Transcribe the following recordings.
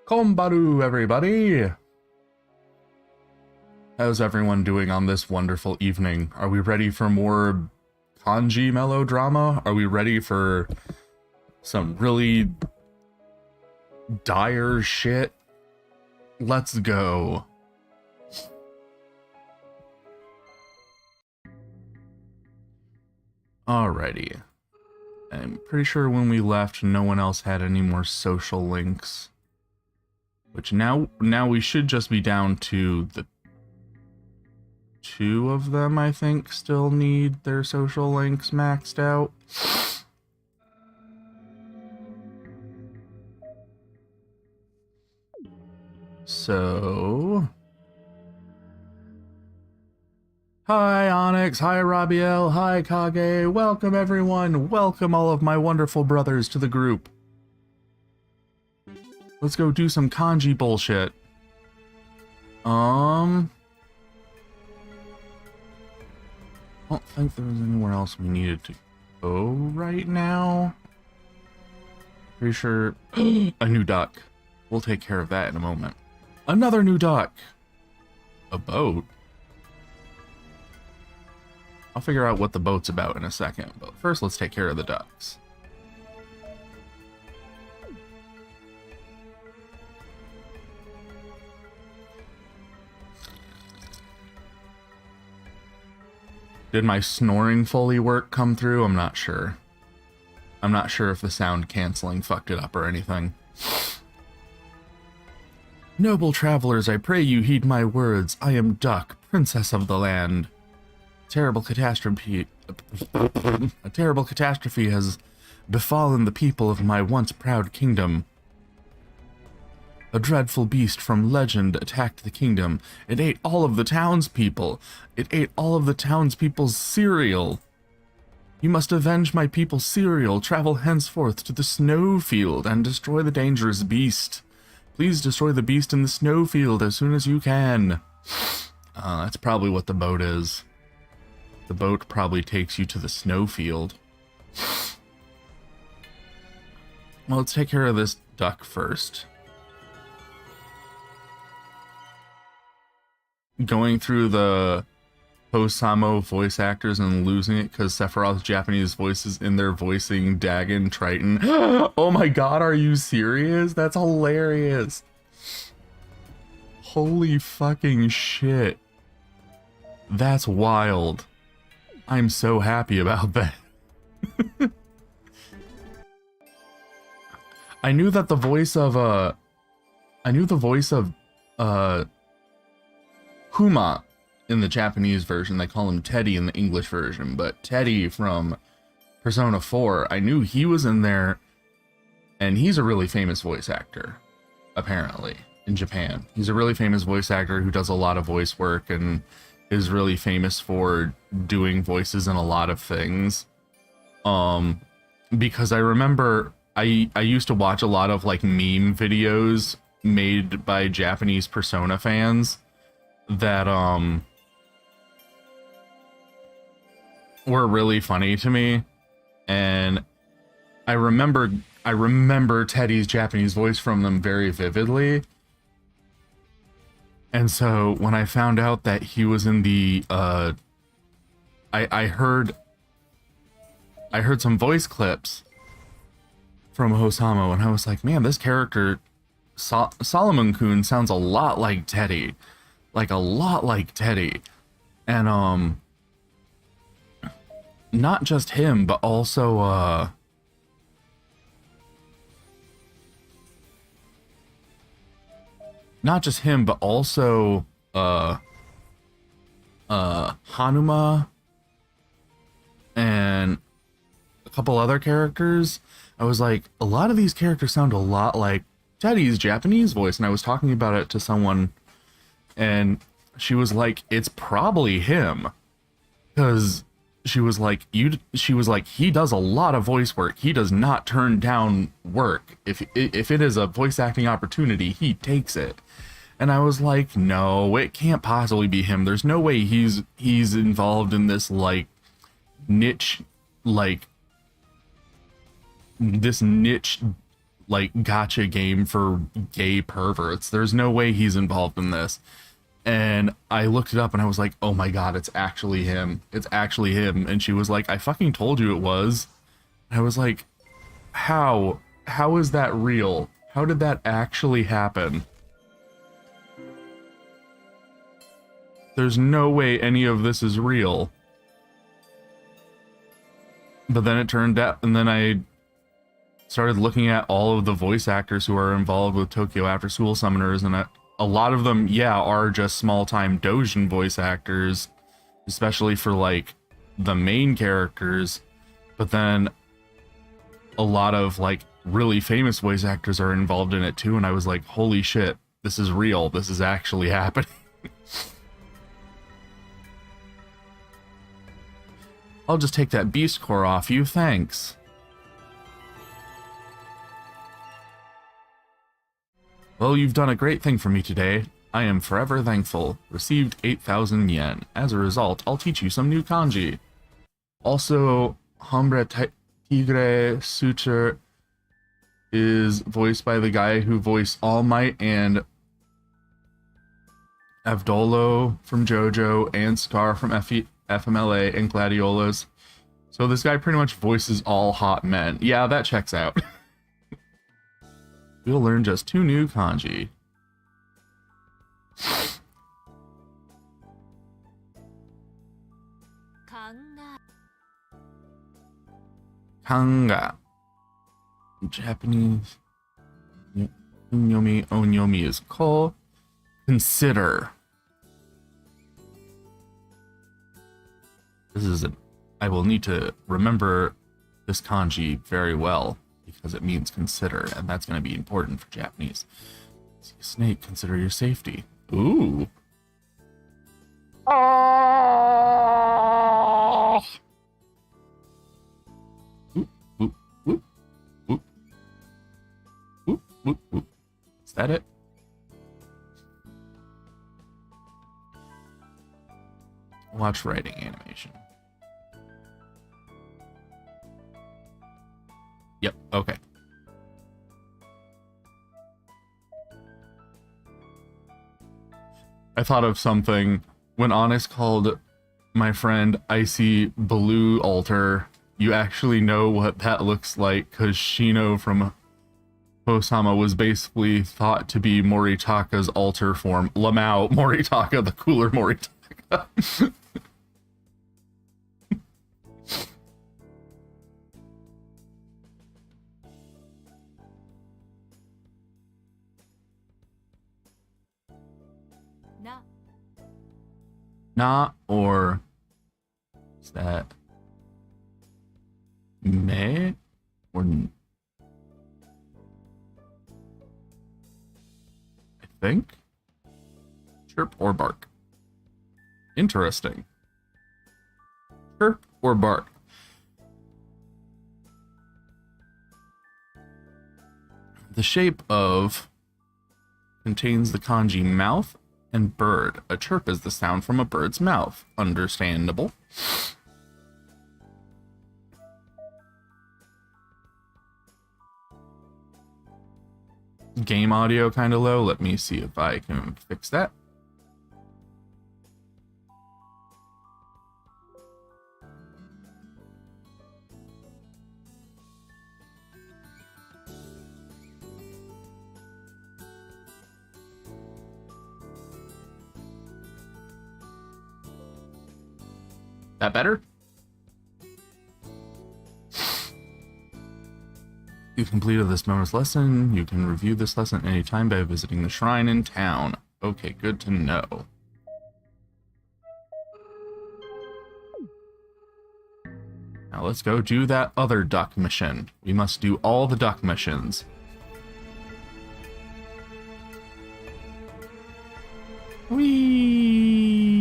Kombaru, everybody! How's everyone doing on this wonderful evening? Are we ready for more Kanji melodrama? Are we ready for some really dire shit? Let's go. Alrighty. I'm pretty sure when we left, no one else had any more social links. Which now we should just be down to the two of them, I think, still need their social links maxed out. So... Hi Onyx, hi Rabiel, hi Kage, welcome everyone, welcome all of my wonderful brothers to the group. Let's go do some kanji bullshit. I don't think there was anywhere else we needed to go right now. Pretty sure... a new duck. We'll take care of that in a moment. Another new duck! A boat? I'll figure out what the boat's about in a second, but first let's take care of the ducks. Did my snoring fully work come through? I'm not sure. I'm not sure if the sound canceling fucked it up or anything. Noble travelers, I pray you heed my words. I am Duck, princess of the land. A terrible catastrophe has befallen the people of my once proud kingdom. A dreadful beast from legend attacked the kingdom. It ate all of the townspeople. It ate all of the townspeople's cereal. You must avenge my people's cereal. Travel henceforth to the snowfield and destroy the dangerous beast. Please destroy the beast in the snowfield as soon as you can. That's probably what the boat is. The boat probably takes you to the snowfield. Well, let's take care of this duck first. Going through the Osamo voice actors and losing it because Sephiroth's Japanese voices in there voicing Dagon Triton. Oh my god, are you serious? That's hilarious. Holy fucking shit. That's wild. I'm so happy about that. I knew that the voice of Huma in the Japanese version. They call him Teddy in the English version, but Teddy from Persona 4, I knew he was in there, and he's a really famous voice actor, apparently, in Japan. He's a really famous voice actor who does a lot of voice work and is really famous for doing voices in a lot of things. Because I remember I used to watch a lot of like meme videos made by Japanese Persona fans that were really funny to me, and I remember Teddy's Japanese voice from them very vividly. And so when I found out that he was in the I heard some voice clips from Hosamo, and I was like, man, this character Solomon-kun sounds a lot like Teddy. Like a lot like Teddy. And not just him, but also not just him, but also Hanuma and a couple other characters. I was like, a lot of these characters sound a lot like Teddy's Japanese voice, and I was talking about it to someone, and she was like, it's probably him. Because she was like, he does a lot of voice work. He does not turn down work. If it is a voice acting opportunity, he takes it. And I was like, no, it can't possibly be him. There's no way he's involved in this like niche, like this niche like gotcha game for gay perverts. There's no way he's involved in this. And I looked it up and I was like, oh my god, it's actually him. It's actually him. And she was like, I fucking told you it was. I was like, how? How is that real? How did that actually happen? There's no way any of this is real. But then it turned out, and then I started looking at all of the voice actors who are involved with Tokyo After School Summoners, and a lot of them, yeah, are just small-time doujin voice actors, especially for, like, the main characters. But then a lot of, like, really famous voice actors are involved in it too, and I was like, holy shit, this is real. This is actually happening. I'll just take that beast core off you, thanks. Well, you've done a great thing for me today. I am forever thankful. Received 8,000 yen. As a result, I'll teach you some new kanji. Also, Hombre Tigre Suture is voiced by the guy who voiced All Might and Avdolo from JoJo and Scar from FMLA and Gladiolas. So this guy pretty much voices all hot men. Yeah, that checks out. We'll learn just 2 new kanji. Kanga. Japanese. Onyomi is ko. Consider. This is I will need to remember this kanji very well because it means consider, and that's going to be important for Japanese. See a snake, consider your safety. Ooh. Oh. Oop, oop, oop, oop. Oop, oop, oop. Is that it? Watch writing animation. Yep, okay. I thought of something. When Honest called my friend Icy Blue Altar, you actually know what that looks like, because Shino from Hosama was basically thought to be Moritaka's alter form. Lamau Moritaka, the cooler Moritaka. Na, or is that me or I think chirp or bark. Interesting. Chirp or bark. The shape of contains the kanji mouth and bird. A chirp is the sound from a bird's mouth. Understandable. Game audio kind of low. Let me see if I can fix that. That better? You've completed this bonus lesson. You can review this lesson anytime by visiting the shrine in town. Okay, good to know. Now let's go do that other duck mission. We must do all the duck missions. Whee!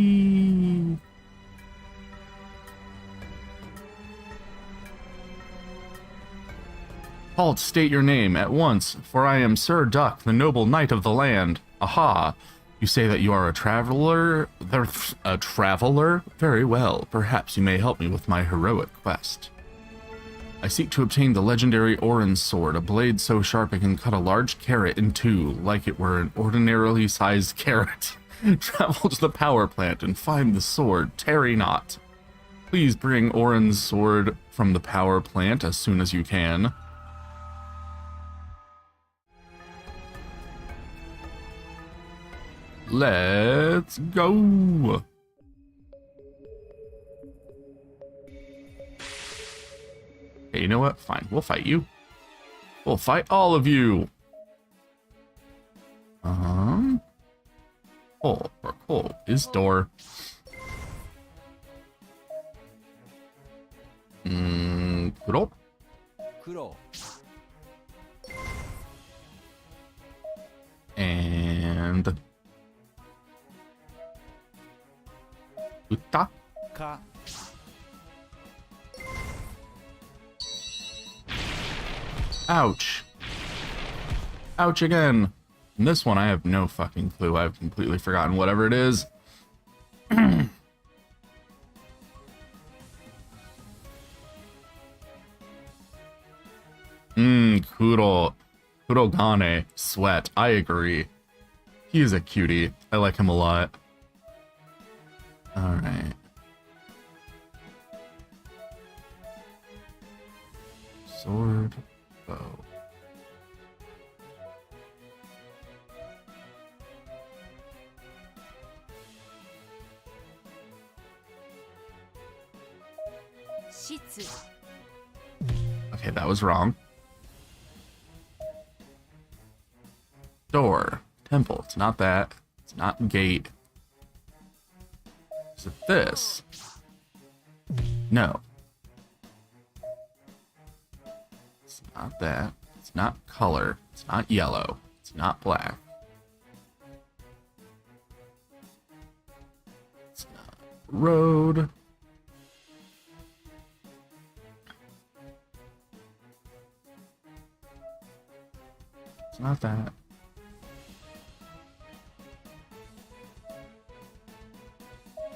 Halt, state your name at once, for I am Sir Duck, the noble knight of the land. Aha! You say that you are a traveler? A traveler? Very well. Perhaps you may help me with my heroic quest. I seek to obtain the legendary Orin sword, a blade so sharp it can cut a large carrot in two, like it were an ordinarily sized carrot. Travel to the power plant and find the sword, tarry not. Please bring Orin's sword from the power plant as soon as you can. Let's go. Okay, you know what? Fine, we'll fight you. We'll fight all of you. Cool. Is door. Kuro. And Uta. Ka. Ouch. Ouch again. And this one I have no fucking clue. I've completely forgotten whatever it is. Kurogane. Sweat. I agree. He is a cutie. I like him a lot. Alright. Sword. Bow. Okay, that was wrong. Door. Temple. It's not that. It's not gate. Is it this? No. It's not that. It's not color. It's not yellow. It's not black. It's not road. It's not that.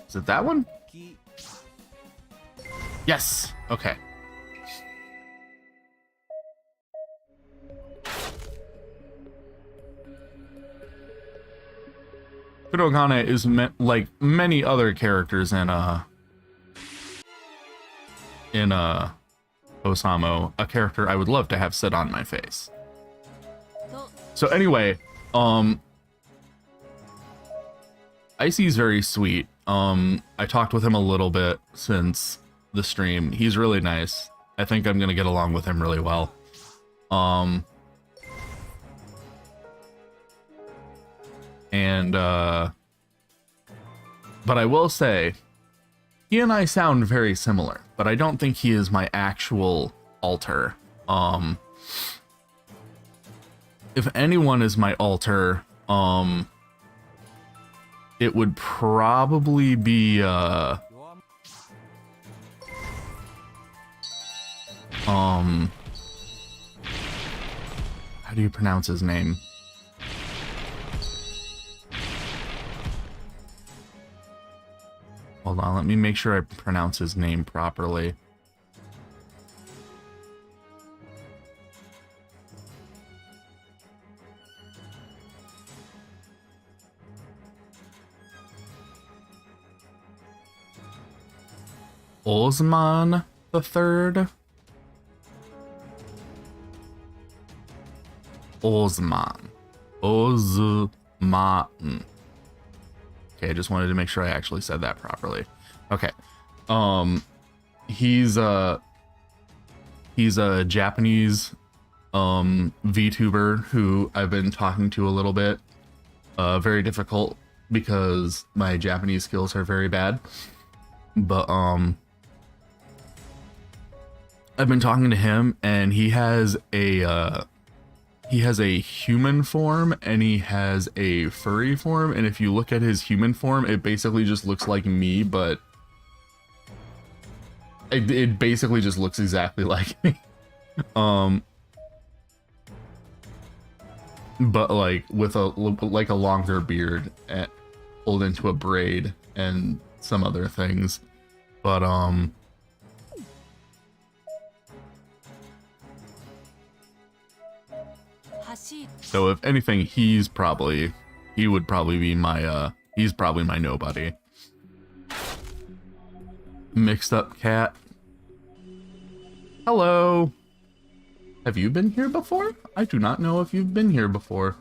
Is it that one? Yes. Okay. Kurogane is like many other characters in Osamo, a character I would love to have sit on my face. So anyway, Icy's very sweet. I talked with him a little bit since the stream. He's really nice. I think I'm gonna get along with him really well. But I will say, he and I sound very similar, but I don't think he is my actual alter. If anyone is my alter, it would probably be, how do you pronounce his name? Hold on, let me make sure I pronounce his name properly. Osman the Third? Osman. Okay, I just wanted to make sure I actually said that properly. Okay. He's a Japanese VTuber who I've been talking to a little bit. Very difficult because my Japanese skills are very bad. But I've been talking to him, and he has a human form and he has a furry form, and if you look at his human form, it basically just looks like me, but it basically just looks exactly like me. But like with a longer beard pulled into a braid and some other things. But So if anything, he would probably be my, he's probably my nobody. Mixed up cat. Hello. Have you been here before? I do not know if you've been here before.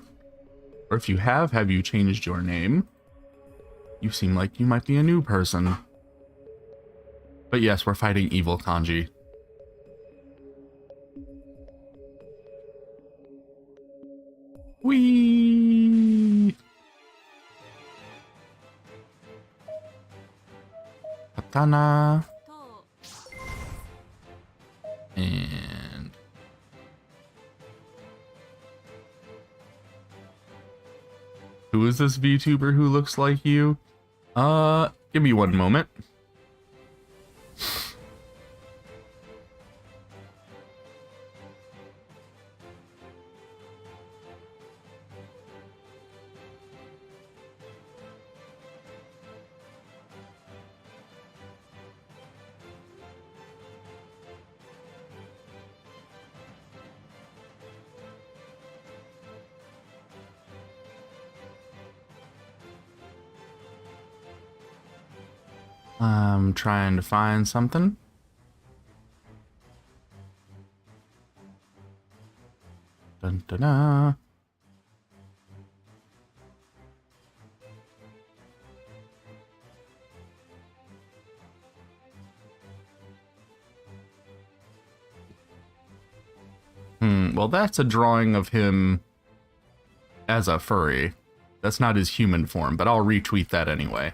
Or if you have you changed your name? You seem like you might be a new person. But yes, we're fighting evil Kanji. Whee! Katana. And... who is this VTuber who looks like you? Give me one moment. I'm trying to find something. Dun, dun, dun. Well, that's a drawing of him as a furry. That's not his human form, but I'll retweet that anyway.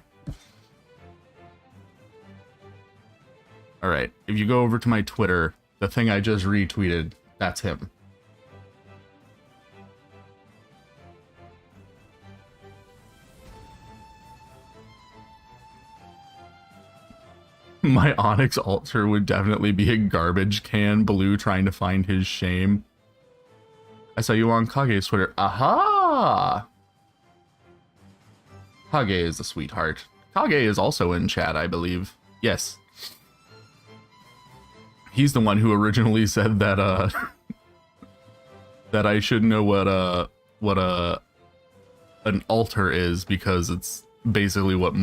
Alright, if you go over to my Twitter, the thing I just retweeted, that's him. My Onyx altar would definitely be a garbage can blue trying to find his shame. I saw you on Kage's Twitter. Aha! Kage is a sweetheart. Kage is also in chat, I believe. Yes. He's the one who originally said that that I should know what an altar is, because it's basically what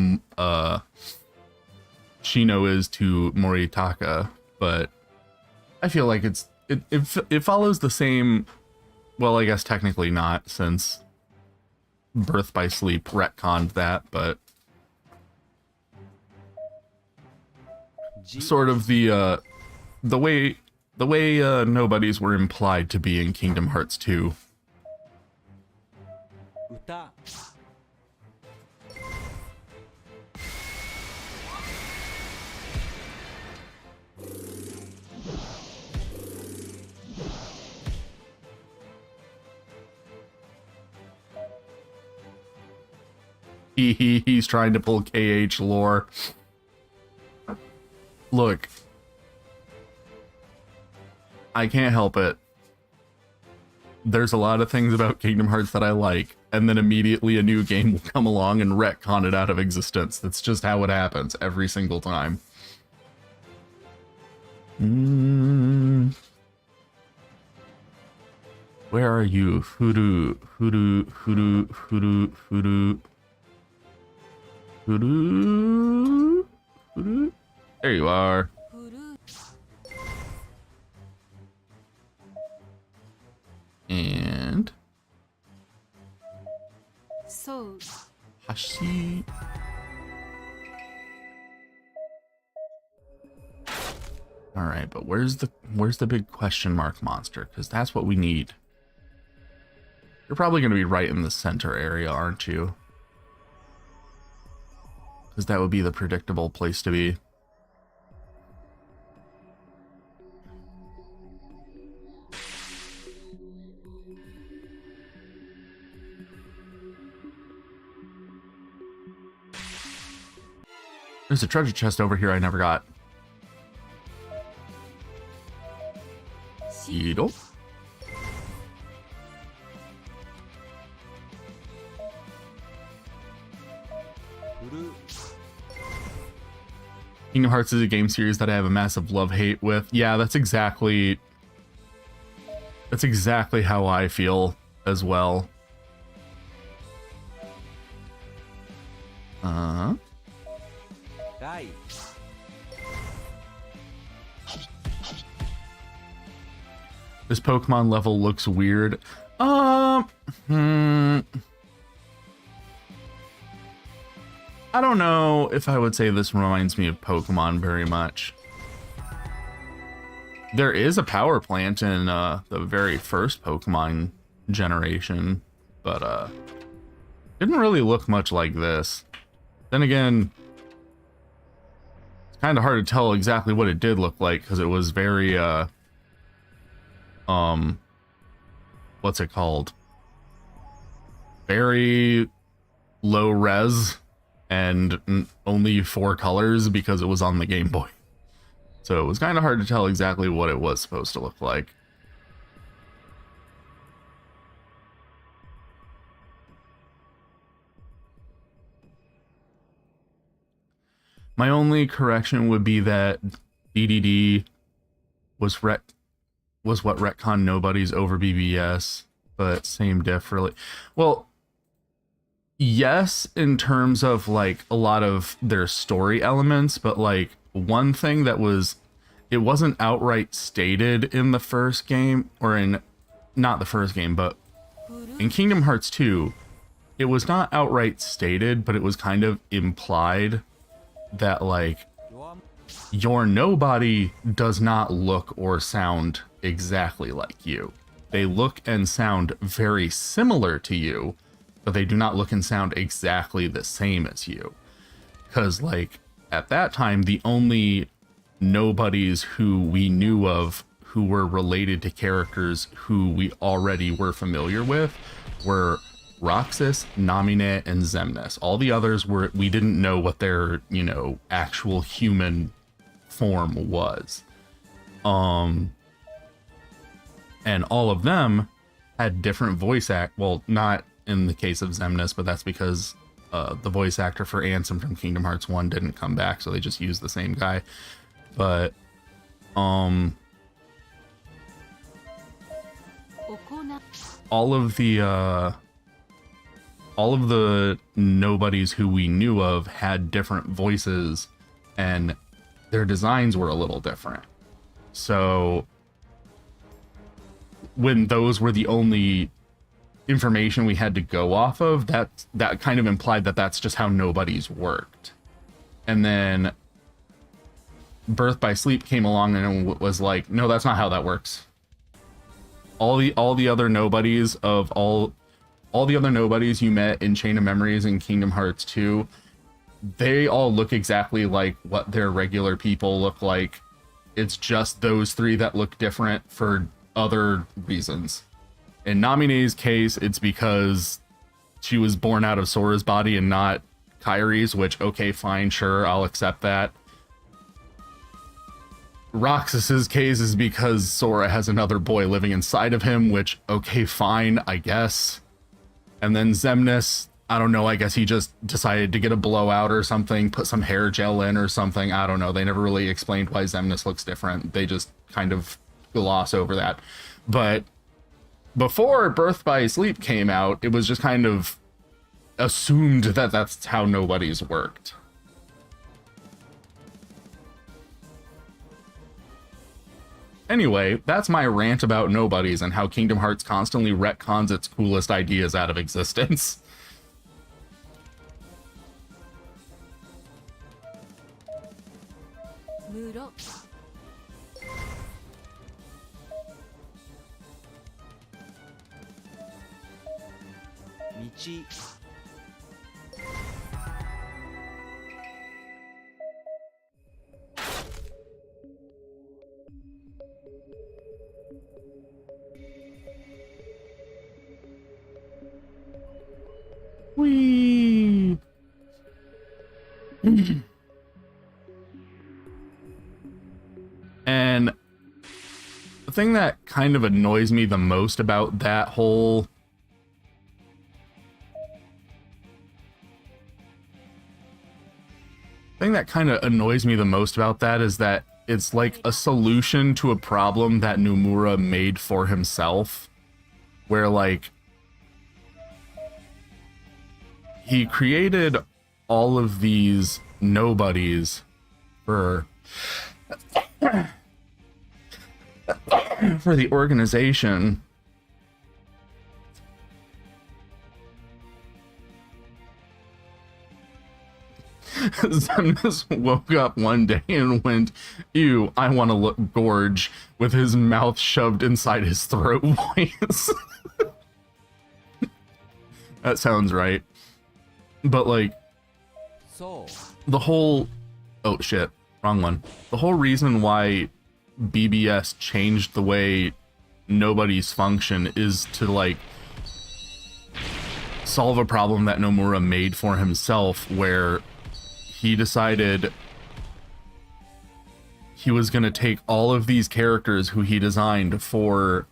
Shino is to Moritaka, but I feel like it follows the same. Well, I guess technically not, since Birth by Sleep retconned that, but sort of the way nobodies were implied to be in Kingdom Hearts 2. He's trying to pull KH lore. Look, I can't help it. There's a lot of things about Kingdom Hearts that I like, and then immediately a new game will come along and retcon it out of existence. That's just how it happens every single time. Where are you? Hoodoo. There you are. And so Hashi. All right, but where's the big question mark monster? Because that's what we need. You're probably going to be right in the center area, aren't you? Because that would be the predictable place to be. There's a treasure chest over here I never got. Seedle. Kingdom Hearts is a game series that I have a massive love-hate with. Yeah, that's exactly how I feel as well. This Pokemon level looks weird. I don't know if I would say this reminds me of Pokemon very much. There is a power plant in the very first Pokemon generation, but didn't really look much like this. Then again, it's kind of hard to tell exactly what it did look like because it was very what's it called? Very low res and only 4 colors because it was on the Game Boy. So it was kind of hard to tell exactly what it was supposed to look like. My only correction would be that DDD was what retconned Nobodies over BBS, but same diff really. Well, yes, in terms of like a lot of their story elements, but like one thing that was, it wasn't outright stated in the first game, or in, not the first game, but in Kingdom Hearts 2, it was not outright stated, but it was kind of implied that like your nobody does not look or sound exactly like you. They look and sound very similar to you, but they do not look and sound exactly the same as you. Because like at that time, the only nobodies who we knew of who were related to characters who we already were familiar with were Roxas, Namine, and Xemnas. All the others were, we didn't know what their, you know, actual human form was. And all of them had different voice well, not in the case of Xemnas, but that's because the voice actor for Ansem from Kingdom Hearts 1 didn't come back, so they just used the same guy. But all of the nobodies who we knew of had different voices, and their designs were a little different. So when those were the only information we had to go off of, that kind of implied that that's just how nobodies worked. And then Birth by Sleep came along and was like, no, that's not how that works. All the other nobodies of all the other nobodies you met in Chain of Memories and Kingdom Hearts 2, they all look exactly like what their regular people look like. It's just those 3 that look different for other reasons. In Namine's case, it's because she was born out of Sora's body and not Kairi's, which, okay, fine, sure, I'll accept that. Roxas's case is because Sora has another boy living inside of him, which, okay, fine, I guess. And then Xemnas, I don't know, I guess he just decided to get a blowout or something, put some hair gel in or something, I don't know. They never really explained why Xemnas looks different. They just kind of gloss over that. But before Birth by Sleep came out, it was just kind of assumed that that's how nobodies worked. Anyway, that's my rant about nobodies and how Kingdom Hearts constantly retcons its coolest ideas out of existence. Whee! And the thing that kind of annoys me the most about that whole is that it's like a solution to a problem that Nomura made for himself, where like he created all of these nobodies for the organization. Zemnis woke up one day and went, "Ew, I want to look gorge," with his mouth shoved inside his throat voice. That sounds right. But like, so the whole, oh shit, wrong one. The whole reason why BBS changed the way nobodies function is to like solve a problem that Nomura made for himself, where he decided he was going to take all of these characters who he designed for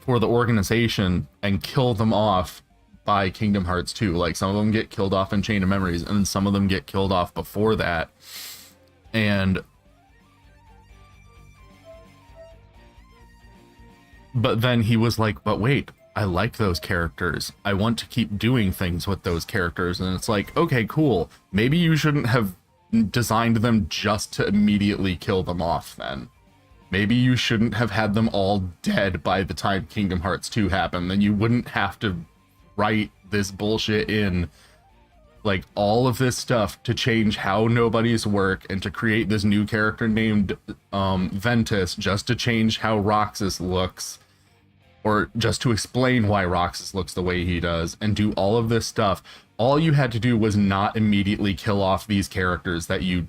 the organization and kill them off by Kingdom Hearts 2. Like, some of them get killed off in Chain of Memories, and some of them get killed off before that. But then he was like, but wait, I like those characters. I want to keep doing things with those characters. And it's like, okay, cool. Maybe you shouldn't have designed them just to immediately kill them off then. Maybe you shouldn't have had them all dead by the time Kingdom Hearts 2 happened. Then you wouldn't have to write this bullshit in, like, all of this stuff to change how nobodies work and to create this new character named Ventus just to change how Roxas looks, or just to explain why Roxas looks the way he does, and do all of this stuff. All you had to do was not immediately kill off these characters that you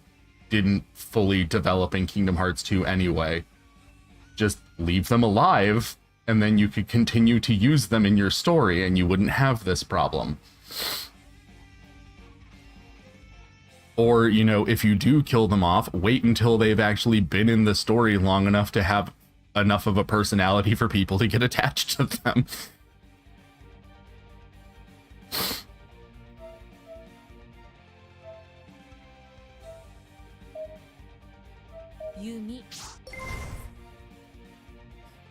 didn't fully develop in Kingdom Hearts 2 anyway. Just leave them alive, and then you could continue to use them in your story, and you wouldn't have this problem. Or, you know, if you do kill them off, wait until they've actually been in the story long enough to have enough of a personality for people to get attached to them. Unique.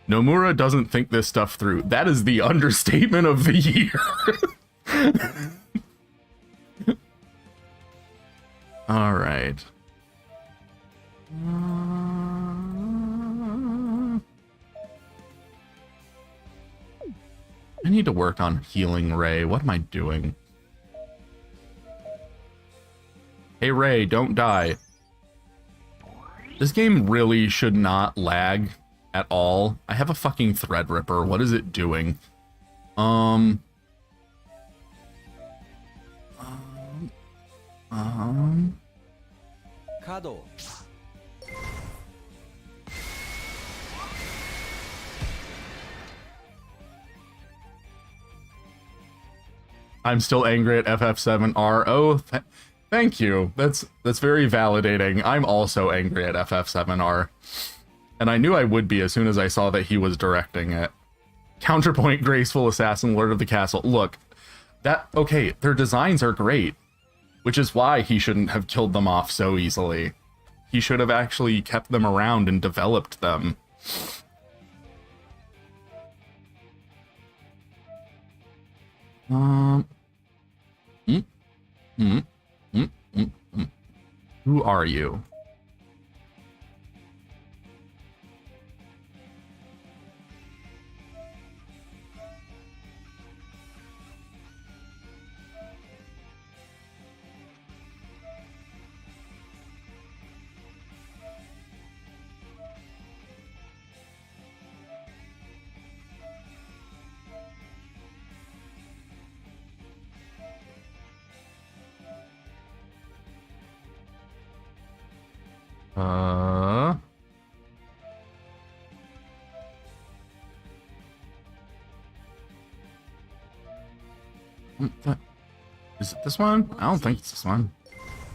Nomura doesn't think this stuff through. That is the understatement of the year. All right. I need to work on healing Ray. What am I doing? Hey Ray, don't die. This game really should not lag at all. I have a fucking Threadripper. What is it doing? Kado. I'm still angry at FF7R. Oh, thank you. That's very validating. I'm also angry at FF7R. And I knew I would be as soon as I saw that he was directing it. Counterpoint, Graceful Assassin, Lord of the Castle. Look, okay, their designs are great, which is why he shouldn't have killed them off so easily. He should have actually kept them around and developed them. Who are you? Is it this one? I don't think it's this one.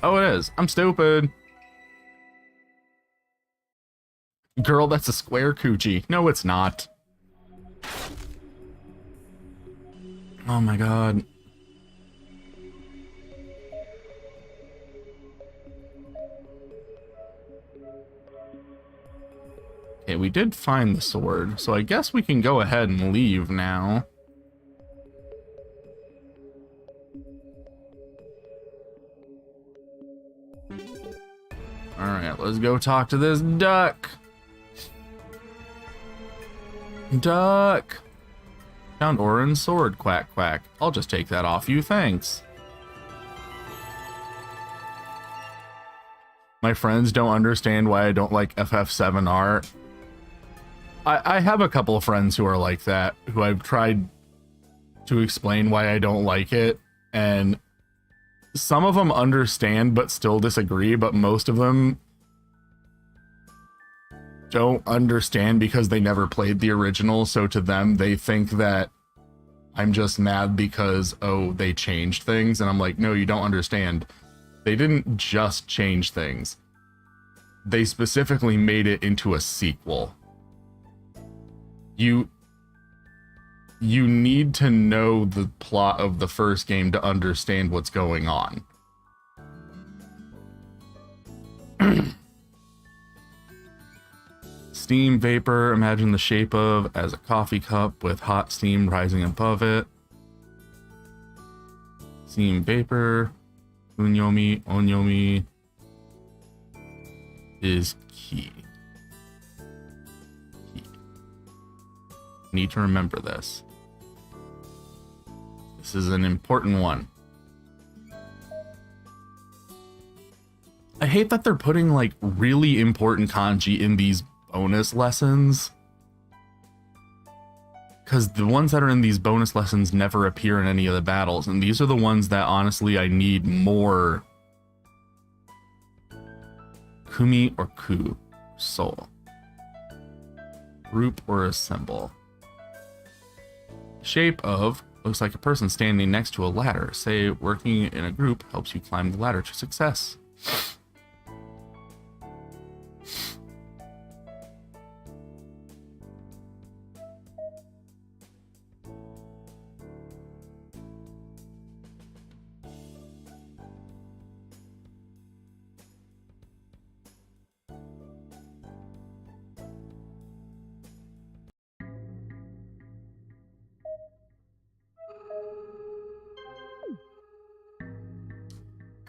Oh, it is. I'm stupid. Girl, that's a square coochie. No, it's not. Oh my god. Okay, we did find the sword, so I guess we can go ahead and leave now. Alright, let's go talk to this duck. Duck! Found Orin's sword, quack quack. I'll just take that off you, thanks. My friends don't understand why I don't like FF7 art. I have a couple of friends who are like that, who I've tried to explain why I don't like it, and some of them understand but still disagree, but most of them don't understand because they never played the original, so to them they think that I'm just mad because, oh, they changed things, and I'm like, no, you don't understand. They didn't just change things. They specifically made it into a sequel. You need to know the plot of the first game to understand what's going on. Steam vapor, imagine the shape of as a coffee cup with hot steam rising above it. Steam vapor, unyomi, onyomi is key. Need to remember this. This is an important one. I hate that they're putting like really important kanji in these bonus lessons, because the ones that are in these bonus lessons never appear in any of the battles, and these are the ones that honestly I need more. Kumi or ku, soul. Group or a symbol. Shape of looks like a person standing next to a ladder. Say working in a group helps you climb the ladder to success.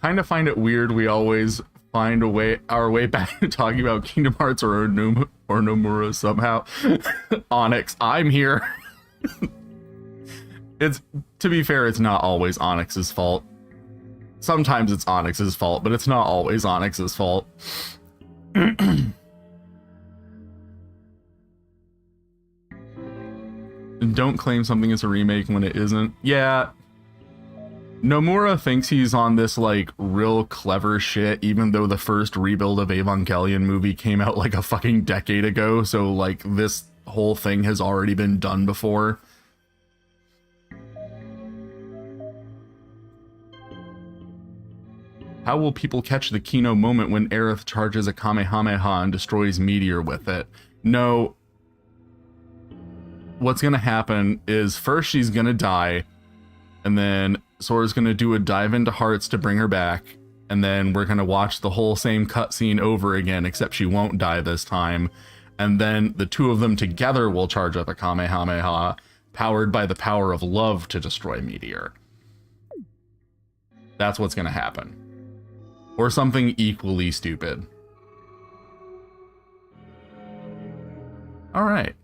Kind of find it weird we always find our way back to talking about Kingdom Hearts or Nomura somehow. Onyx, I'm here. It's, to be fair, it's not always Onyx's fault. Sometimes it's Onyx's fault, but it's not always Onyx's fault. Don't claim something is a remake when it isn't. Yeah. Nomura thinks he's on this, like, real clever shit, even though the first rebuild of Evangelion movie came out, like, a fucking decade ago, so, like, this whole thing has already been done before. How will people catch the Kino moment when Aerith charges a Kamehameha and destroys Meteor with it? No. What's gonna happen is, first she's gonna die, and then Sora's gonna do a dive into hearts to bring her back, and then we're gonna watch the whole same cutscene over again, except she won't die this time, and then the two of them together will charge up a Kamehameha, powered by the power of love to destroy Meteor. That's what's gonna happen. Or something equally stupid. Alright.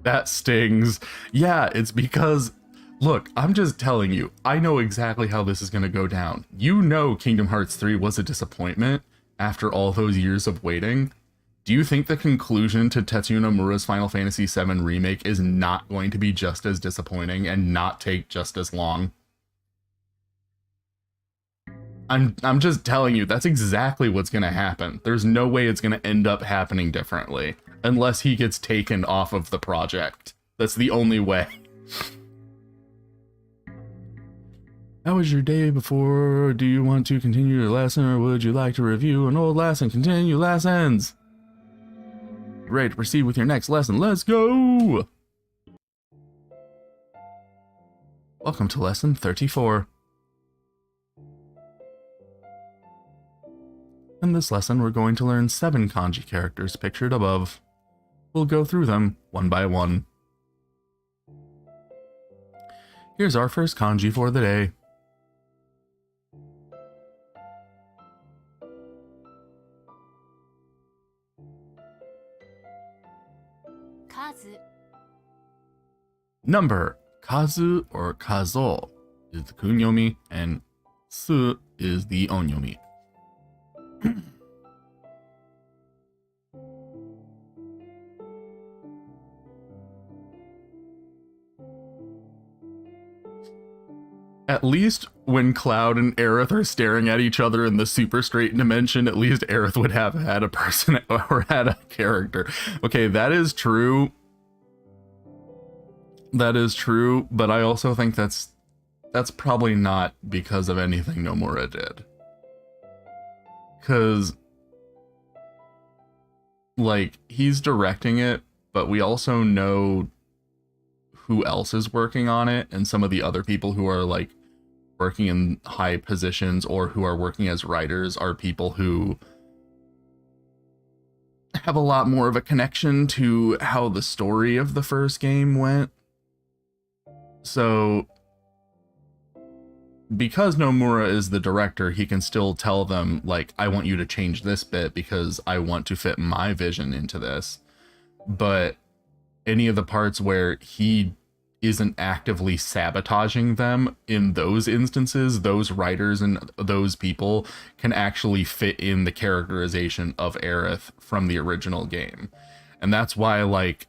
That stings. Yeah, it's because, look, I'm just telling you, I know exactly how this is going to go down. You know Kingdom Hearts 3 was a disappointment after all those years of waiting. Do you think the conclusion to Tetsuya Nomura's Final Fantasy VII Remake is not going to be just as disappointing and not take just as long? I'm just telling you, that's exactly what's going to happen. There's no way it's going to end up happening differently. Unless he gets taken off of the project. That's the only way. How was your day before? Do you want to continue your lesson, or would you like to review an old lesson? Continue lessons! Ready to proceed with your next lesson. Let's go! Welcome to lesson 34. In this lesson, we're going to learn 7 kanji characters pictured above. We'll go through them one by one. Here's our first kanji for the day. Kazu. Number, kazu or kazo is the kunyomi, and su is the onyomi. At least when Cloud and Aerith are staring at each other in the super straight dimension, at least Aerith would have had a person or had a character. Okay, that is true. That is true, but I also think that's probably not because of anything Nomura did. Because, like, he's directing it, but we also know who else is working on it, and some of the other people who are, like, working in high positions or who are working as writers are people who have a lot more of a connection to how the story of the first game went. So, because Nomura is the director, he can still tell them, like, I want you to change this bit because I want to fit my vision into this. But any of the parts where he isn't actively sabotaging them, in those instances, those writers and those people can actually fit in the characterization of Aerith from the original game. And that's why, like,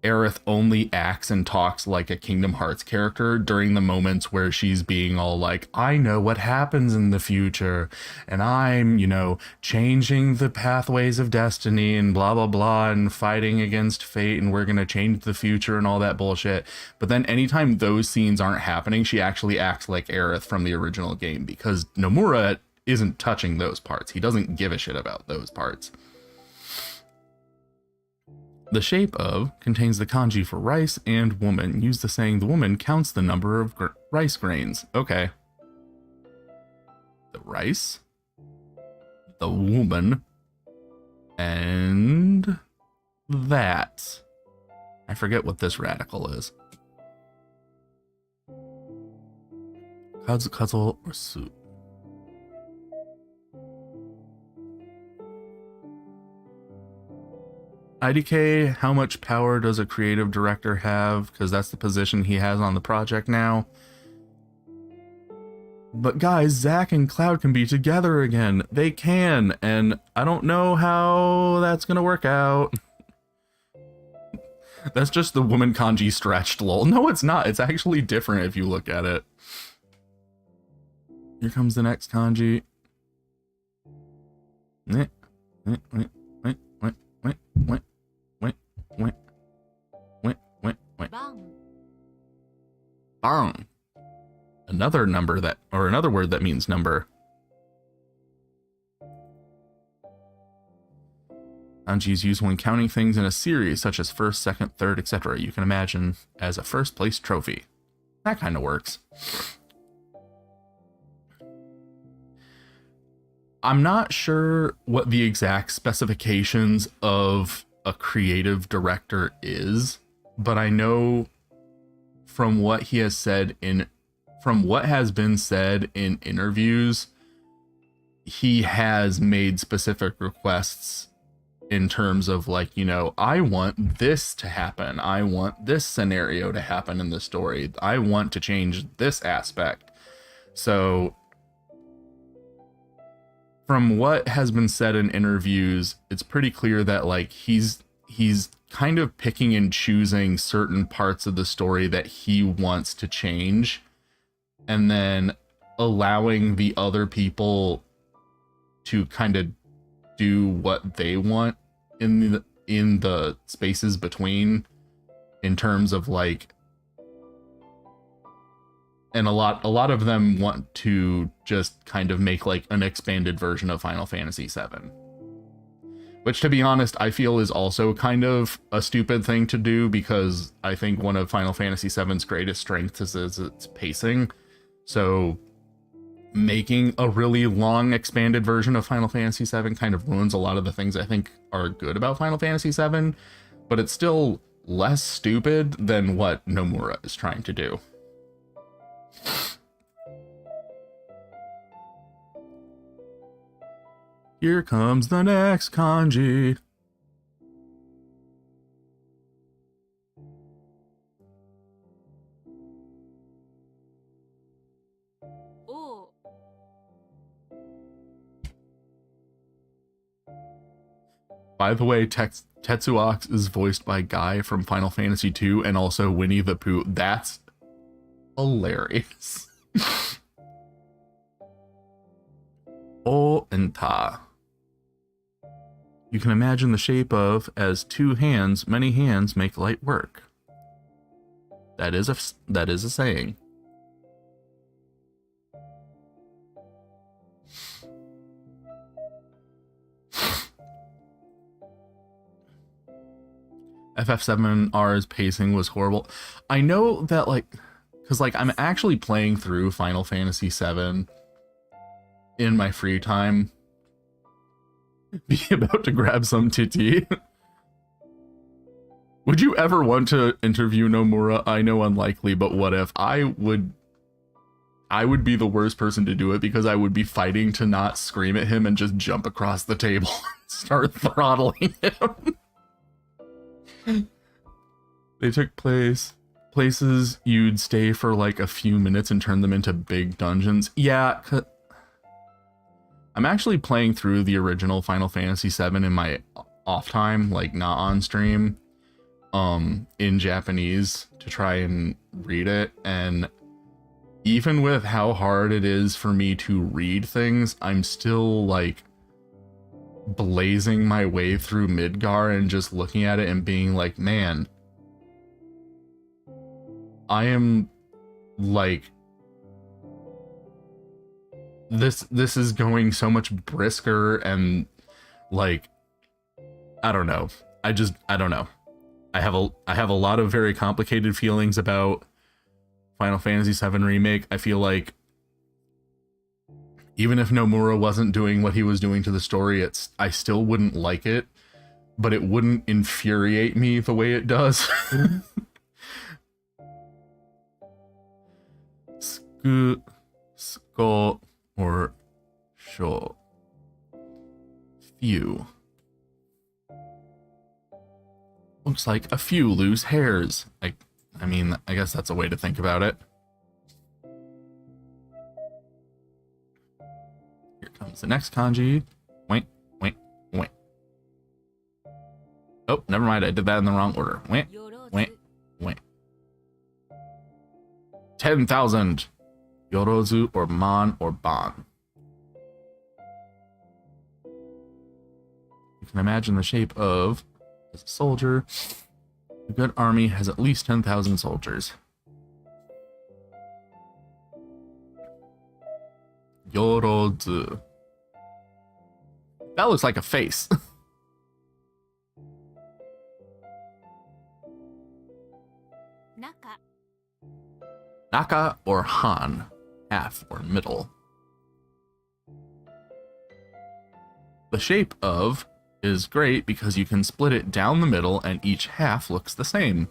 Aerith only acts and talks like a Kingdom Hearts character during the moments where she's being all like, I know what happens in the future, and I'm, you know, changing the pathways of destiny and blah, blah, blah, and fighting against fate, and we're going to change the future and all that bullshit. But then anytime those scenes aren't happening, she actually acts like Aerith from the original game, because Nomura isn't touching those parts. He doesn't give a shit about those parts. The shape of contains the kanji for rice and woman. Use the saying, the woman counts the number of rice grains. Okay. The rice, the woman, and that. I forget what this radical is. Kazu or su. IDK, how much power does a creative director have? Because that's the position he has on the project now. But guys, Zack and Cloud can be together again. They can, and I don't know how that's gonna work out. That's just the woman kanji stretched, lol. No, it's not. It's actually different if you look at it. Here comes the next kanji. Bang. Another number that, or another word that means number. Kanji is used when counting things in a series, such as first, second, third, etc. You can imagine as a first place trophy. That kind of works. I'm not sure what the exact specifications of a creative director is, but I know from what he has said from what has been said in interviews, he has made specific requests in terms of, like, you know, I want this to happen. I want this scenario to happen in the story. I want to change this aspect. So from what has been said in interviews, it's pretty clear that, like, he's kind of picking and choosing certain parts of the story that he wants to change, and then allowing the other people to kind of do what they want in the spaces between, in terms of, like, and a lot of them want to just kind of make, like, an expanded version of Final Fantasy VII, Which, to be honest, I feel is also kind of a stupid thing to do, because I think one of Final Fantasy VII's greatest strengths is its pacing. So making a really long expanded version of Final Fantasy VII kind of ruins a lot of the things I think are good about Final Fantasy VII, but it's still less stupid than what Nomura is trying to do. Here comes the next kanji. Oh. By the way, Tetsuox is voiced by Guy from Final Fantasy II and also Winnie the Pooh. That's hilarious. O and Ta. You can imagine the shape of as two hands, many hands make light work. That is a saying. FF7R's pacing was horrible. I know that, like, because, like, I'm actually playing through Final Fantasy VII in my free time. Be about to grab some titty. Would you ever want to interview Nomura? I know, unlikely, but what if? I would be the worst person to do it, because I would be fighting to not scream at him and just jump across the table and start throttling him. They took places you'd stay for like a few minutes and turn them into big dungeons. Yeah, I'm actually playing through the original Final Fantasy VII in my off time, like not on stream, in Japanese to try and read it. And even with how hard it is for me to read things, I'm still like blazing my way through Midgar and just looking at it and being like, man, I am like, this is going so much brisker, and like, I don't know. I don't know. I have a lot of very complicated feelings about Final Fantasy VII Remake. I feel like even if Nomura wasn't doing what he was doing to the story, I still wouldn't like it, but it wouldn't infuriate me the way it does. Sko, or sho. Few. Looks like a few loose hairs. I mean, I guess that's a way to think about it. Here comes the next kanji. Wait. Oh, never mind. I did that in the wrong order. Wait. 10,000. Yorozu, or man, or ban. You can imagine the shape of a soldier. A good army has at least 10,000 soldiers. Yorozu. That looks like a face. Naka. Naka, or han, half or middle. The shape of is great because you can split it down the middle and each half looks the same.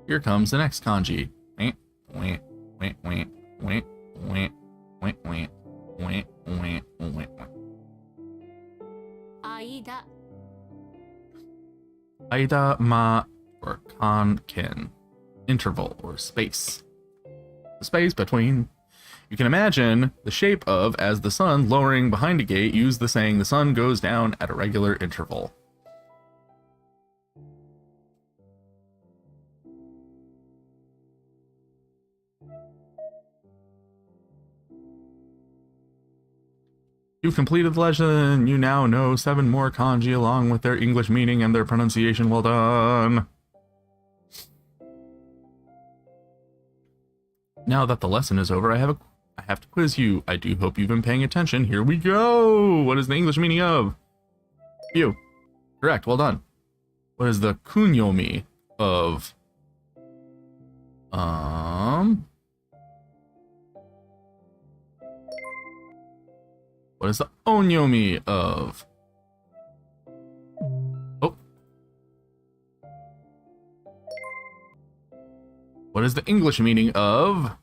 Here comes the next kanji. Aida. Aida ma, or kanken. Interval, or space. The space between. You can imagine the shape of as the sun lowering behind a gate. Use the saying the sun goes down at a regular interval. You've completed the legend. You now know 7 more kanji along with their English meaning and their pronunciation. Well done. Now that the lesson is over, I have to quiz you. I do hope you've been paying attention. Here we go. What is the English meaning of? You. Correct. Well done. What is the kunyomi of? What is the onyomi of? Oh. What is the English meaning of?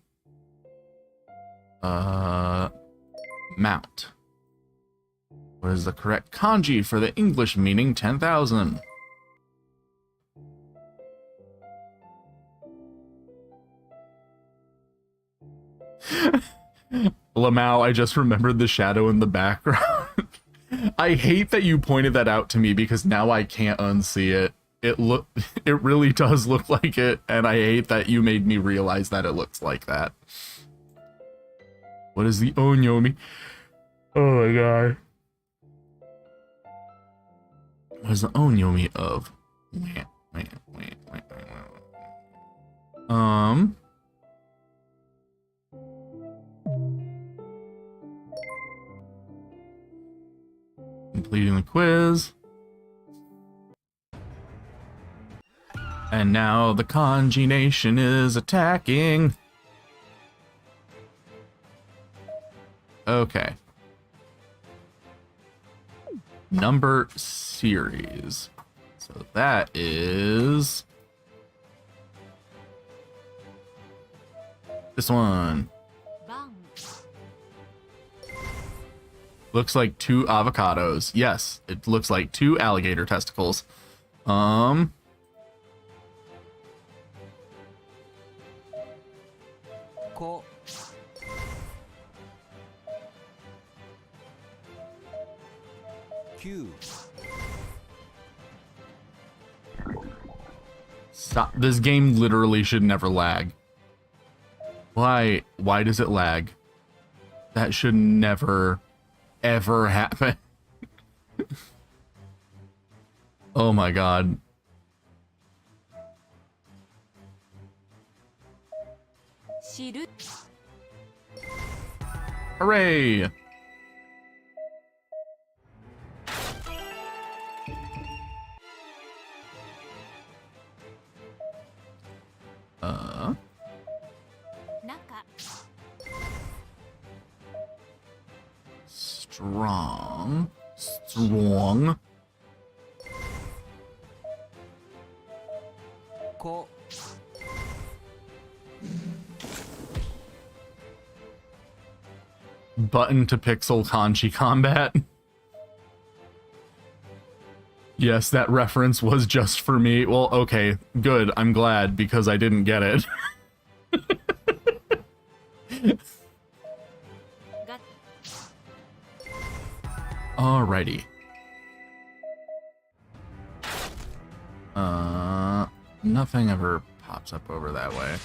Mount. What is the correct kanji for the English meaning 10,000? Lamau, I just remembered the shadow in the background. I hate that you pointed that out to me because now I can't unsee it. It really does look like it, and I hate that you made me realize that it looks like that. What is the onyomi? Oh my god. What is the onyomi of? Completing the quiz. And now the Kanji Nation is attacking. Okay. Number series. So that is this one. 番 Looks like 2 avocados. Yes, it looks like 2 alligator testicles. Ko. Q. Stop. This game literally should never lag. Why does it lag? That should never ever happen. Oh my god. Shiru. Hooray! Naka. Strong. Ko. Button to pixel kanji combat. Yes, that reference was just for me. Well, okay, good. I'm glad because I didn't get it. Got. Alrighty. Nothing ever pops up over that way.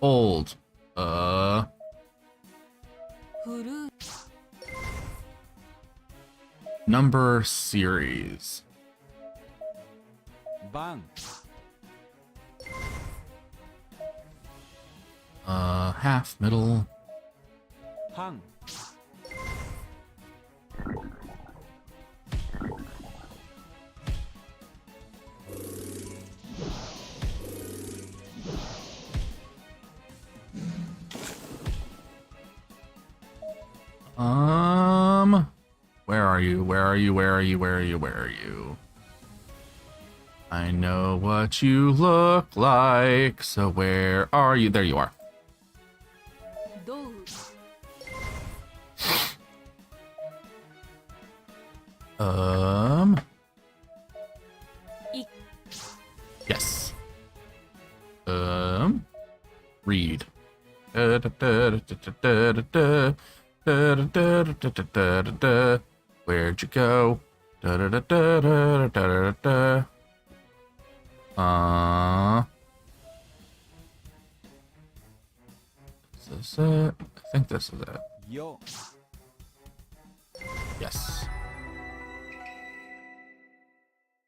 Old. Furu. Number series. Ban. Half, middle. Han. Where are you? Where are you? Where are you? Where are you? Where are you? I know what you look like, so where are you? There you are. Dou. Ik. Yes. Read. Where'd you go? Is this it? I think this is it. Yo. Yes.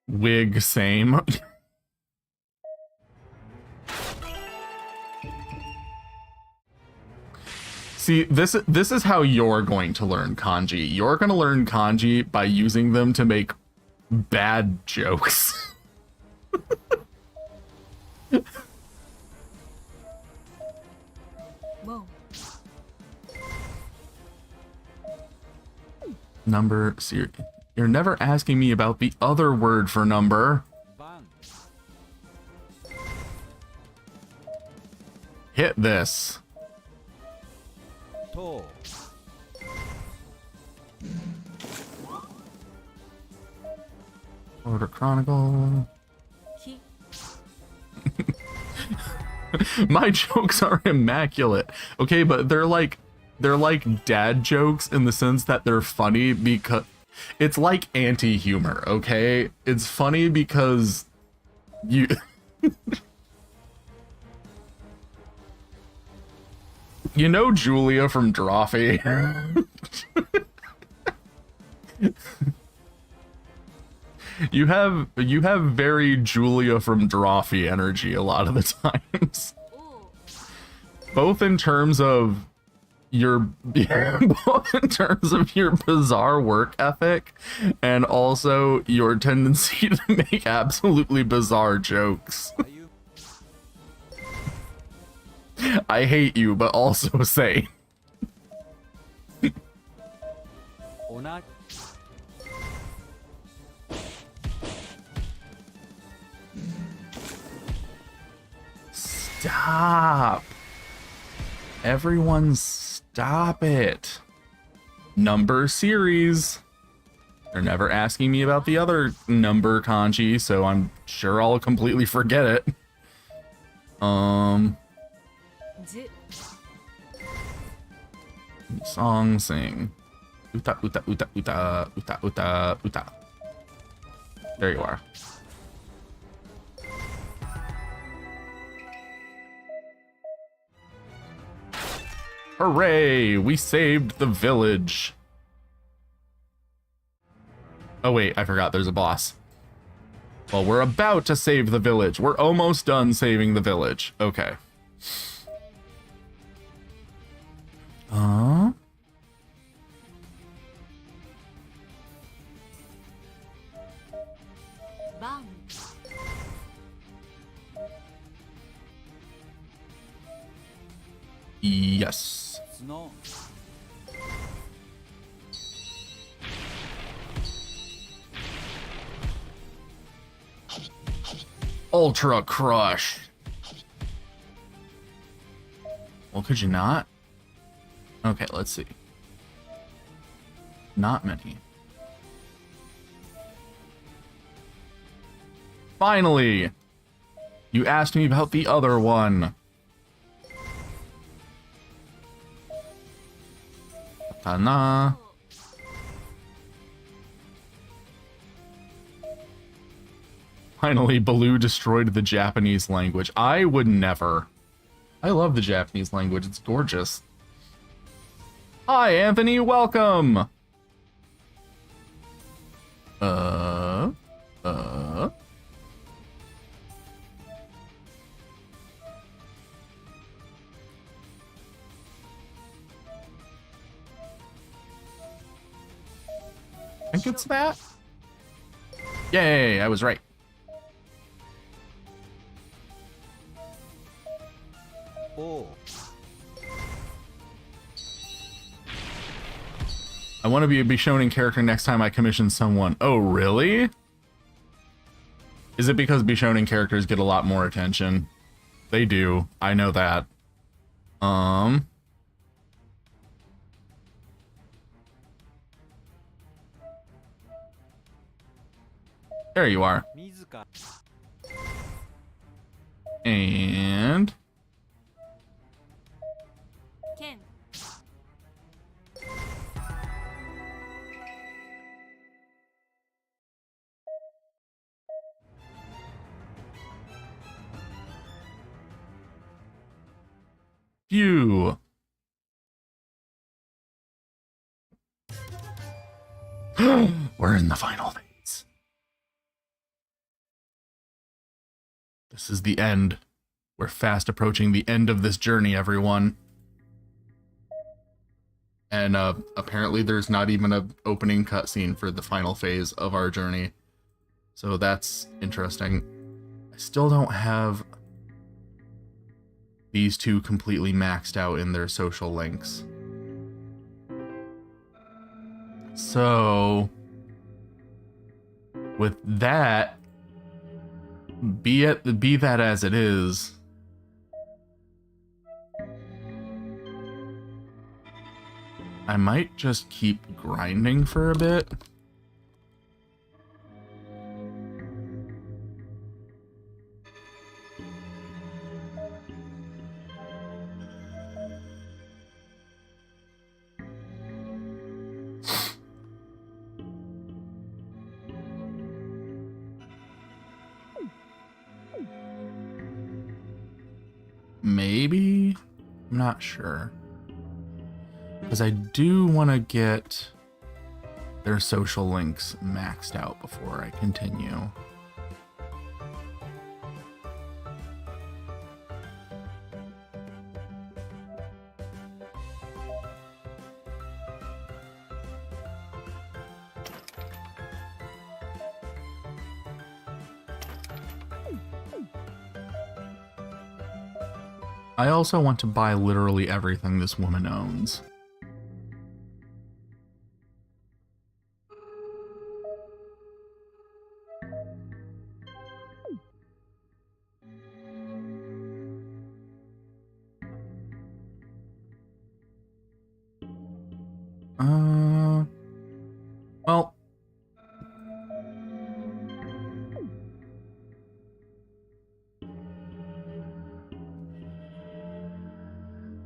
Wig, same. See, this is how you're going to learn kanji. You're going to learn kanji by using them to make bad jokes. Mo. Number, see, you're never asking me about the other word for number. 番 Hit this. 等 Order Chronicle. き My jokes are immaculate. Okay, but they're like dad jokes in the sense that they're funny because it's like anti-humor, okay? It's funny because you you know Julia from Drawfee. You have very Julia from Drawfee energy a lot of the times. お Both in terms of your both in terms of your bizarre work ethic and also your tendency to make absolutely bizarre jokes. あゆ I hate you, but also say おな stop. Everyone stop it. Number series. They're never asking me about the other number kanji, so I'm sure I'll completely forget it. ず Song sing. Uta uta uta uta uta uta uta. There you are. Hooray! We saved the village. Oh wait, I forgot there's a boss. Well, we're about to save the village. We're almost done saving the village. Okay. ばん Yes. 角 Ultra Crush. Well, could you not? Okay, let's see. Not many. Finally! You asked me about the other one. Katana. Finally, Baloo destroyed the Japanese language. I would never. I love the Japanese language. It's gorgeous. Hi, Anthony. Welcome. I think it's that. Yay, I was right. O I want to be a Bishonen character next time I commission someone. Oh, really? Is it because Bishonen characters get a lot more attention? They do. I know that. There you are. 自ら And けん phew. We're in the final phase. This is the end. We're fast approaching the end of this journey, everyone. And apparently there's not even an opening cutscene for the final phase of our journey. So that's interesting. I still don't have these two completely maxed out in their social links. So with that, be that as it is, I might just keep grinding for a bit. Maybe? I'm not sure. Because I do want to get their social links maxed out before I continue. I also want to buy literally everything this woman owns. Well,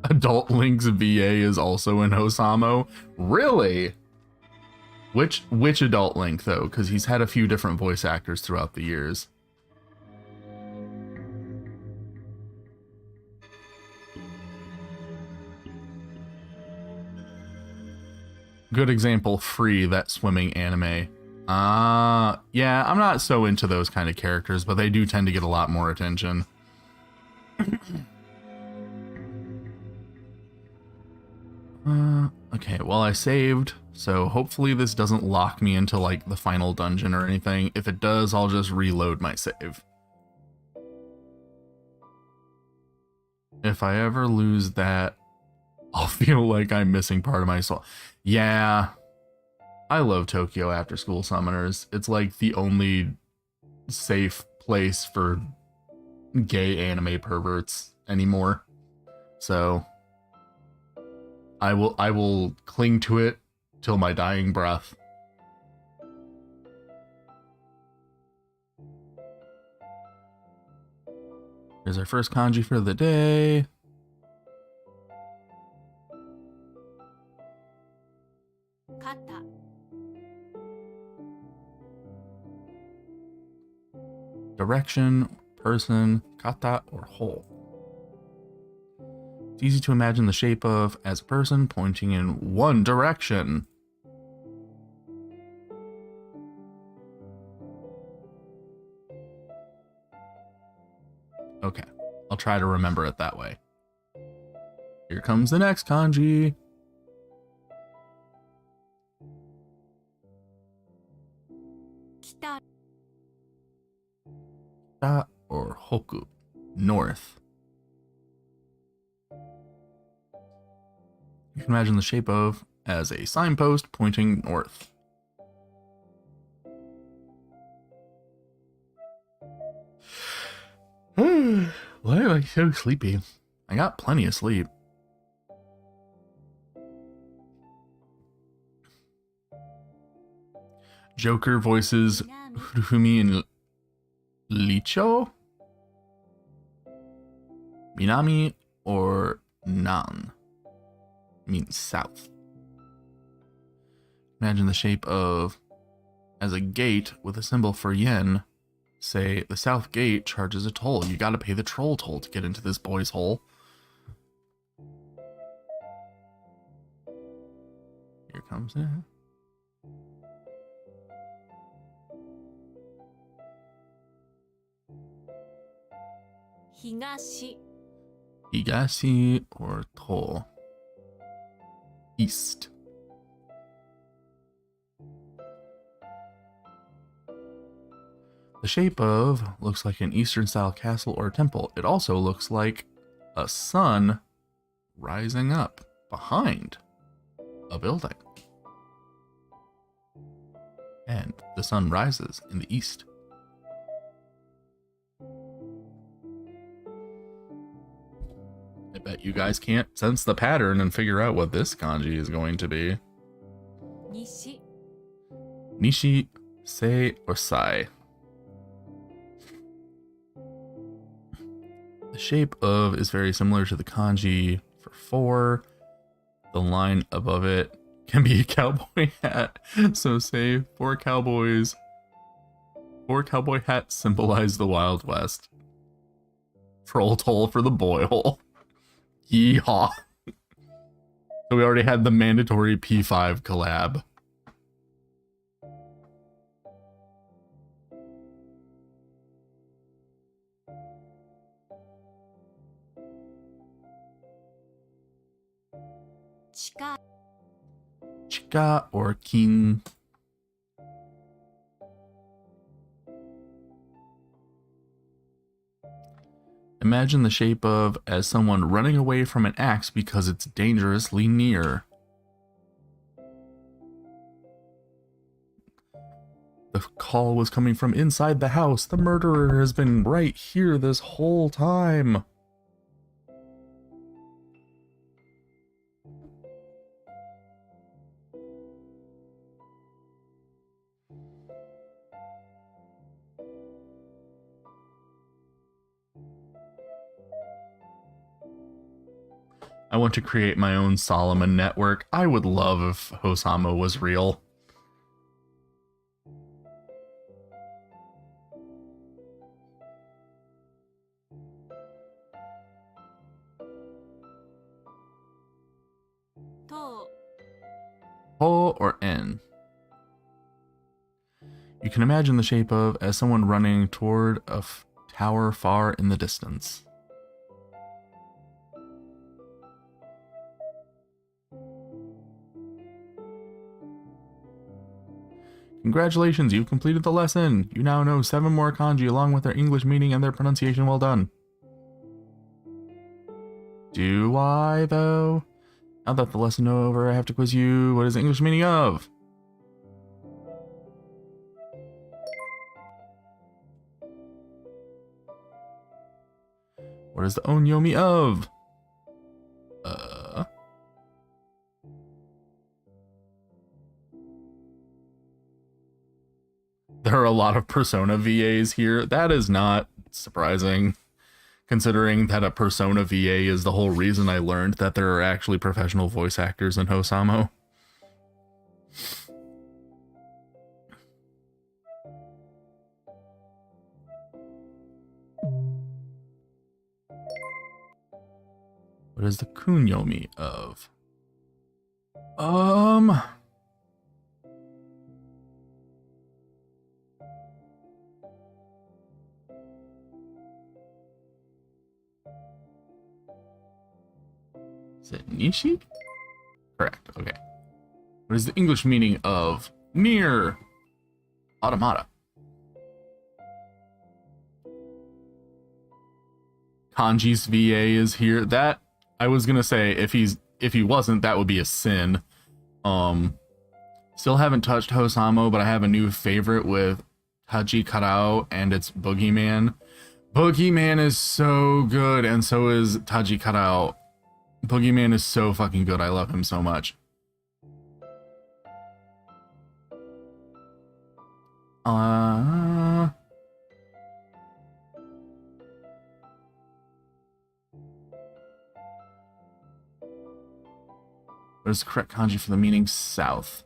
Adult Link's VA is also in Osamo. Really? Which Adult Link though? Because he's had a few different voice actors throughout the years. Good example, Free, that swimming anime. Yeah, I'm not so into those kind of characters, but they do tend to get a lot more attention. Okay, well I saved, so hopefully this doesn't lock me into like the final dungeon or anything. If it does, I'll just reload my save. If I ever lose that, I'll feel like I'm missing part of my soul. Yeah, I love Tokyo After School Summoners. It's like the only safe place for gay anime perverts anymore. So I will cling to it till my dying breath. Here's our first kanji for the day. Kata. Direction, person, kata, or hole. It's easy to imagine the shape of as a person pointing in one direction. Okay, I'll try to remember it that way. Here comes the next kanji. Kita. Ta or hoku, north. You can imagine the shape of as a signpost pointing north. Why am I so sleepy? I got plenty of sleep. Joker voices Fumi and Licho? Minami or Nan? Means south. Imagine the shape of as a gate with a symbol for yen. Say the south gate charges a toll. You gotta pay the troll toll to get into this boy's hole. Here comes it. Higashi. Higashi or toll. east. The shape of looks like an Eastern style castle or temple. It also looks like a sun rising up behind a building. And the sun rises in the east. I bet you guys can't sense the pattern and figure out what this kanji is going to be. 西 Nishi, sei, or sai. The shape of is very similar to the kanji for 4. The line above it can be a cowboy hat. So say 4 cowboys. 4 cowboy hats symbolize the Wild West. Troll toll for the boil. Yeehaw. So we already had the mandatory P5 collab. Chika Chika or kin. Imagine the shape of as someone running away from an axe because it's dangerously near. The call was coming from inside the house. The murderer has been right here this whole time. I want to create my own Solomon network. I would love if Hosama was real. to O or N. You can imagine the shape of as someone running toward a tower far in the distance. Congratulations, you've completed the lesson. You now know 7 more kanji along with their English meaning and their pronunciation. Well done. Do I, though? Now that the lesson is over, I have to quiz you. What is the English meaning of? What is the onyomi of? There are a lot of Persona VAs here. That is not surprising, considering that a Persona VA is the whole reason I learned that there are actually professional voice actors in Hosamo. What is the kunyomi of? Is it Nishi? Correct, okay. What is the English meaning of near automata? Kanji's VA is here. That I was gonna say if he wasn't, that would be a sin. Still haven't touched Hosamo, but I have a new favorite with Taji Karao and it's Boogeyman. Boogeyman is so good, and so is Taji Karao. Boogeyman is so fucking good. I love him so much. What is the correct kanji for the meaning south?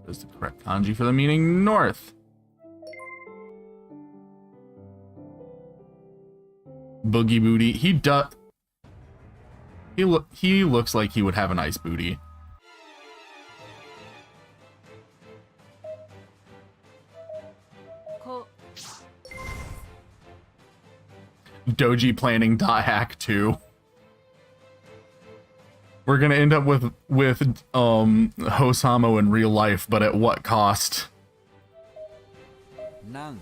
What is the correct kanji for the meaning north? Boogie booty. He looks like he would have a nice booty. ko Doji planning hack 2. We're gonna end up with Hosamo in real life, but at what cost? なん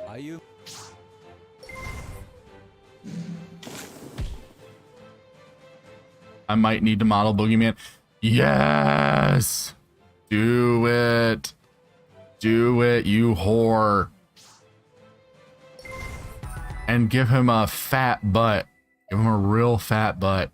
Are you I might need to model Boogeyman. Yes! Do it. Do it, you whore. And give him a fat butt. Give him a real fat butt.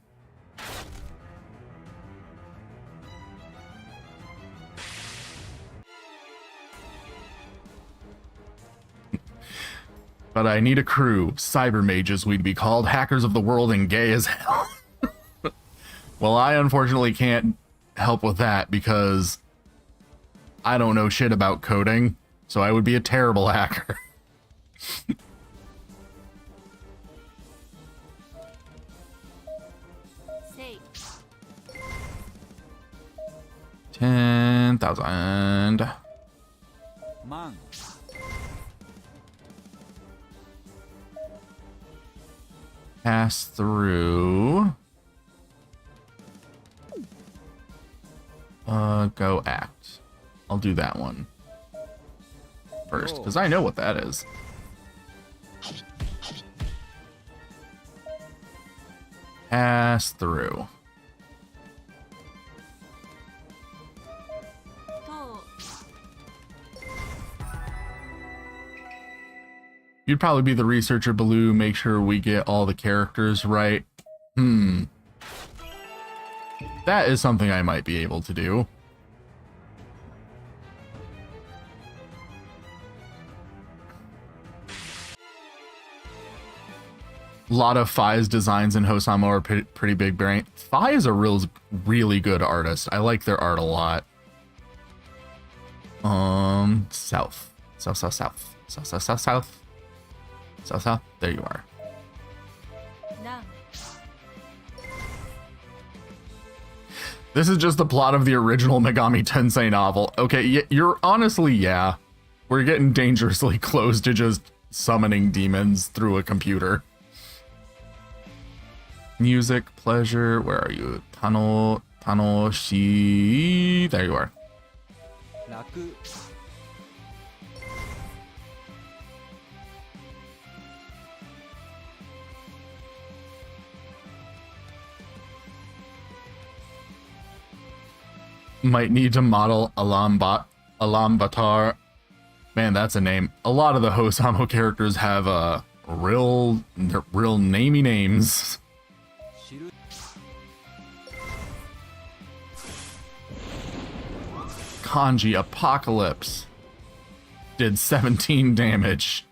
But I need a crew. Cyber mages, we'd be called. Hackers of the world and gay as hell. Well, I unfortunately can't help with that because I don't know shit about coding, so I would be a terrible hacker. Say. 10,000. 万 Pass through. Go act. I'll do that one first, because I know what that is. Pass through. と You'd probably be the researcher, Baloo. Make sure we get all the characters right. That is something I might be able to do. A lot of Fi's designs in Hosamo are pretty big brain. Fi is a really good artist. I like their art a lot. South. South, south, south. South, south, south, south. South, south. There you are. な This is just the plot of the original Megami Tensei novel. Okay, you're honestly, yeah. We're getting dangerously close to just summoning demons through a computer. Music, pleasure, where are you? Tanoshi. There you are. 楽 Might need to model Alambatar. Man, that's a name. A lot of the Hosamo characters have real namey names. 知る Kanji Apocalypse did 17 damage.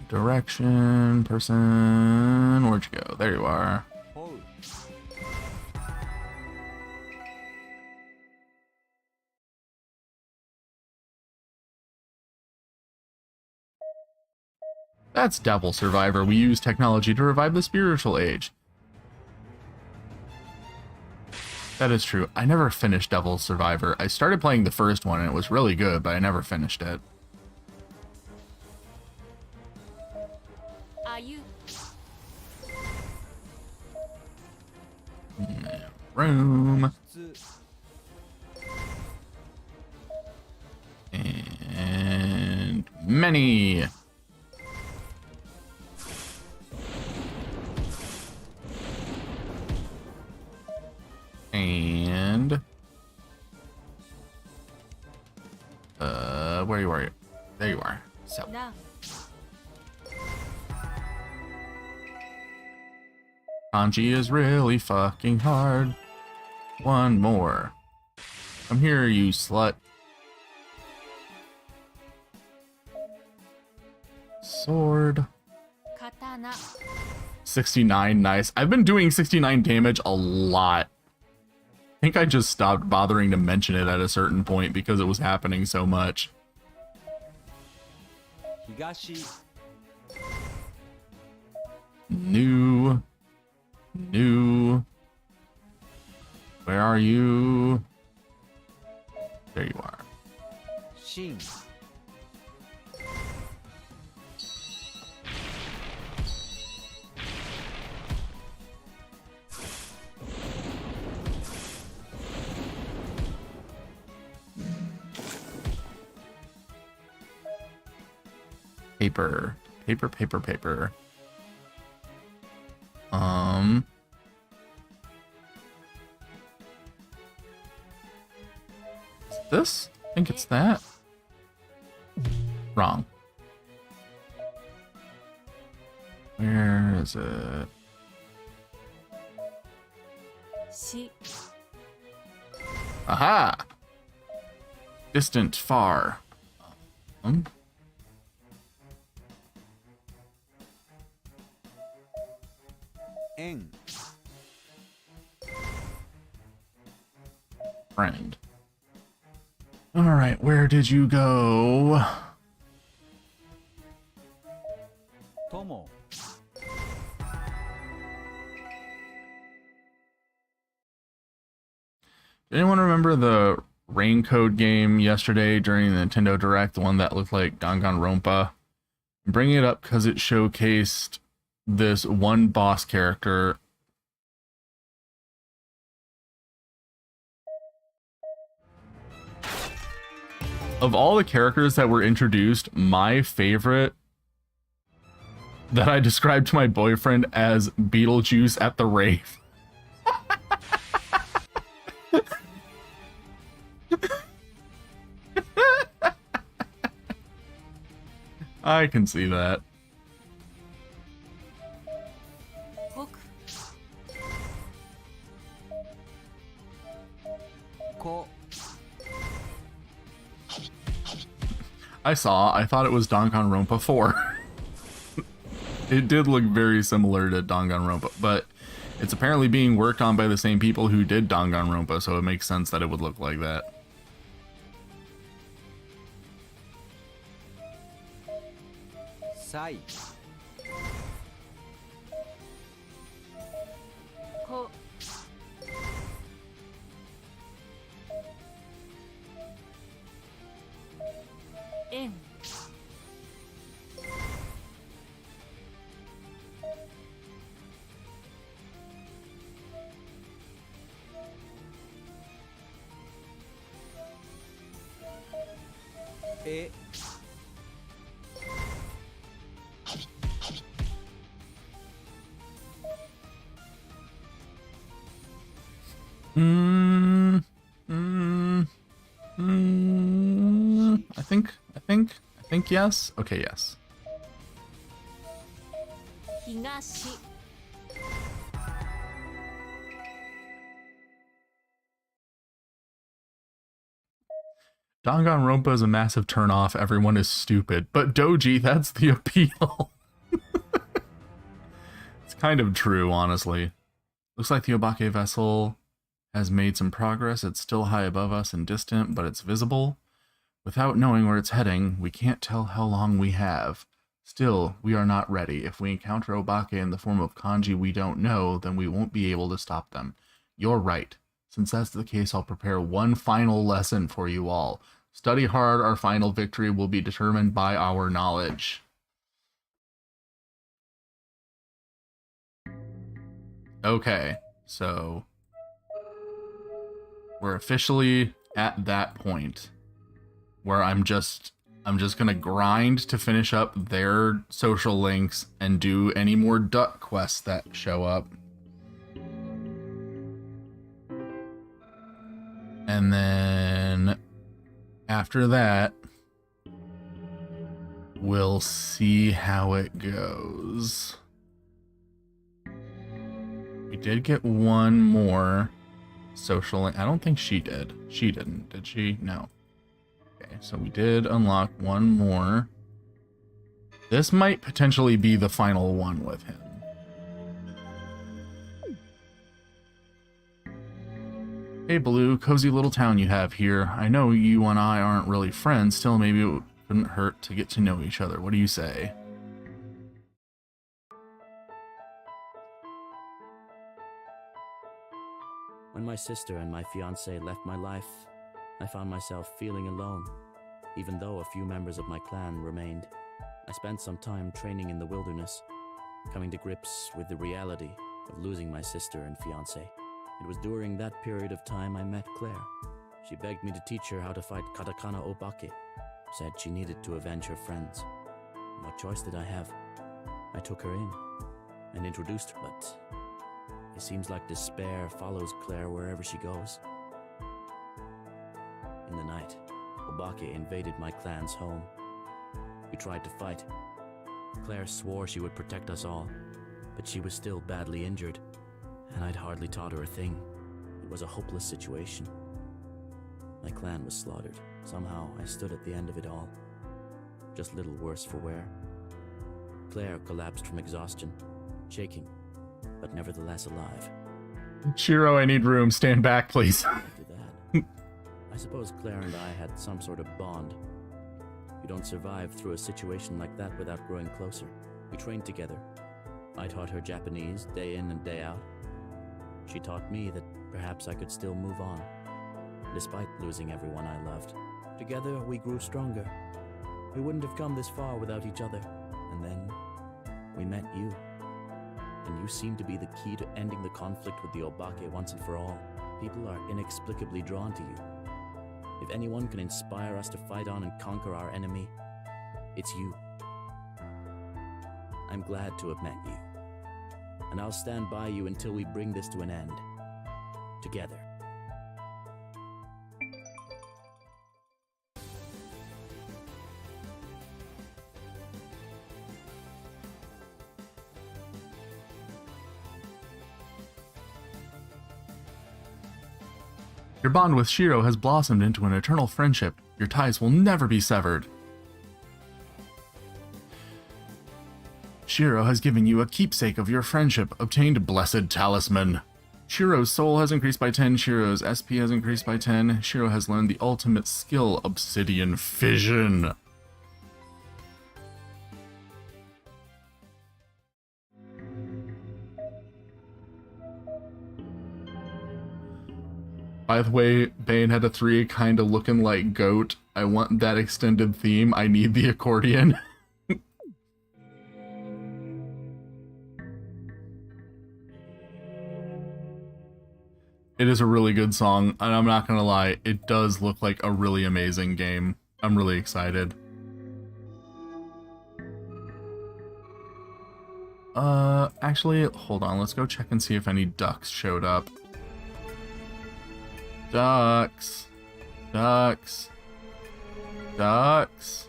Direction, person, where'd you go? There you are. ほう That's Devil Survivor. We use technology to revive the spiritual age. That is true. I never finished Devil Survivor. I started playing the first one and it was really good, but I never finished it. Are you Room. 普通 And many. And where you are? There you are. So な Kanji is really fucking hard. One more. Come here, you slut. Sword. 刀 69, nice. I've been doing 69 damage a lot. think I just stopped bothering to mention it at a certain point because it was happening so much. 東 New. Where are you? There you are. 新 Paper. Paper. Is it this? I think it's that. Wrong. Where is it? し Aha! Distant, far. N Friend. Alright, where did you go? 友 Anyone remember the Raincode game yesterday during the Nintendo Direct, the one that looked like Danganronpa? I'm bringing it up because it showcased this one boss character. Of all the characters that were introduced, my favorite that I described to my boyfriend as Beetlejuice at the rave. I can see that. 北 こ I thought it was Danganronpa 4. It did look very similar to Danganronpa, but it's apparently being worked on by the same people who did Danganronpa, so it makes sense that it would look like that. さい こ 円 え I think yes. Okay, yes. 東 Danganronpa is a massive turnoff. Everyone is stupid, but Doji, that's the appeal. It's kind of true, honestly. Looks like the Obake vessel has made some progress. It's still high above us and distant, but it's visible. Without knowing where it's heading, we can't tell how long we have. Still, we are not ready. If we encounter Obake in the form of kanji we don't know, then we won't be able to stop them. You're right. Since that's the case, I'll prepare one final lesson for you all. Study hard, our final victory will be determined by our knowledge. Okay, so we're officially at that point where I'm just gonna grind to finish up their social links and do any more duck quests that show up. And then after that, we'll see how it goes. We did get one more social link. I don't think she did. She didn't, did she? No. Okay, so we did unlock one more. This might potentially be the final one with him. Hey Blue, cozy little town you have here. I know you and I aren't really friends, still maybe it wouldn't hurt to get to know each other. What do you say? When my sister and my fiancé left my life, I found myself feeling alone, even though a few members of my clan remained. I spent some time training in the wilderness, coming to grips with the reality of losing my sister and fiancé. It was during that period of time I met Claire. She begged me to teach her how to fight katakana obake, said she needed to avenge her friends. What choice did I have? I took her in and introduced her, but it seems like despair follows Claire wherever she goes. In the night, Obake invaded my clan's home. We tried to fight. Claire swore she would protect us all, but she was still badly injured, and I'd hardly taught her a thing. It was a hopeless situation. My clan was slaughtered. Somehow, I stood at the end of it all. Just little worse for wear. Claire collapsed from exhaustion, shaking, but nevertheless alive. Shiro, I need room. Stand back, please. After that, I suppose Claire and I had some sort of bond. You don't survive through a situation like that without growing closer. We trained together. I taught her Japanese day in and day out. She taught me that perhaps I could still move on, despite losing everyone I loved. Together, we grew stronger. We wouldn't have come this far without each other. And then, we met you. And you seem to be the key to ending the conflict with the Obake once and for all. People are inexplicably drawn to you. If anyone can inspire us to fight on and conquer our enemy, it's you. I'm glad to have met you. And I'll stand by you until we bring this to an end. Together. Your bond with Shiro has blossomed into an eternal friendship. Your ties will never be severed. Shiro has given you a keepsake of your friendship, obtained blessed talisman. Shiro's soul has increased by 10, Shiro's SP has increased by 10, Shiro has learned the ultimate skill, obsidian fission. By the way, Bayonetta 3 kinda looking like goat. I want that extended theme. I need the accordion. It is a really good song, and I'm not gonna lie, it does look like a really amazing game. I'm really excited. Actually, hold on, let's go check and see if any ducks showed up. Ducks. Ducks. Ducks.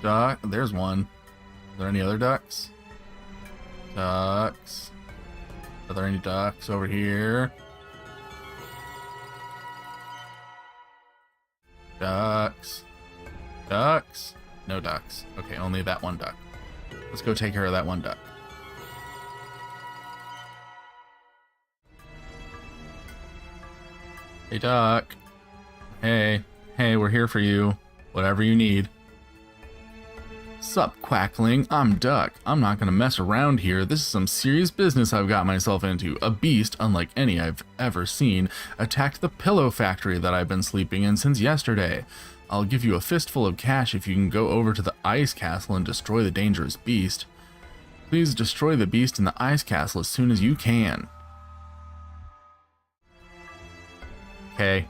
Duck. There's one. Are there any other ducks? Ducks. Are there any ducks over here? Ducks. Ducks? No ducks. Okay, only that one duck. Let's go take care of that one duck. Hey, duck. Hey. Hey, we're here for you. Whatever you need. Sup, quackling? I'm Duck. I'm not gonna mess around here. This is some serious business I've got myself into. A beast, unlike any I've ever seen, attacked the pillow factory that I've been sleeping in since yesterday. I'll give you a fistful of cash if you can go over to the ice castle and destroy the dangerous beast. Please destroy the beast in the ice castle as soon as you can. Okay.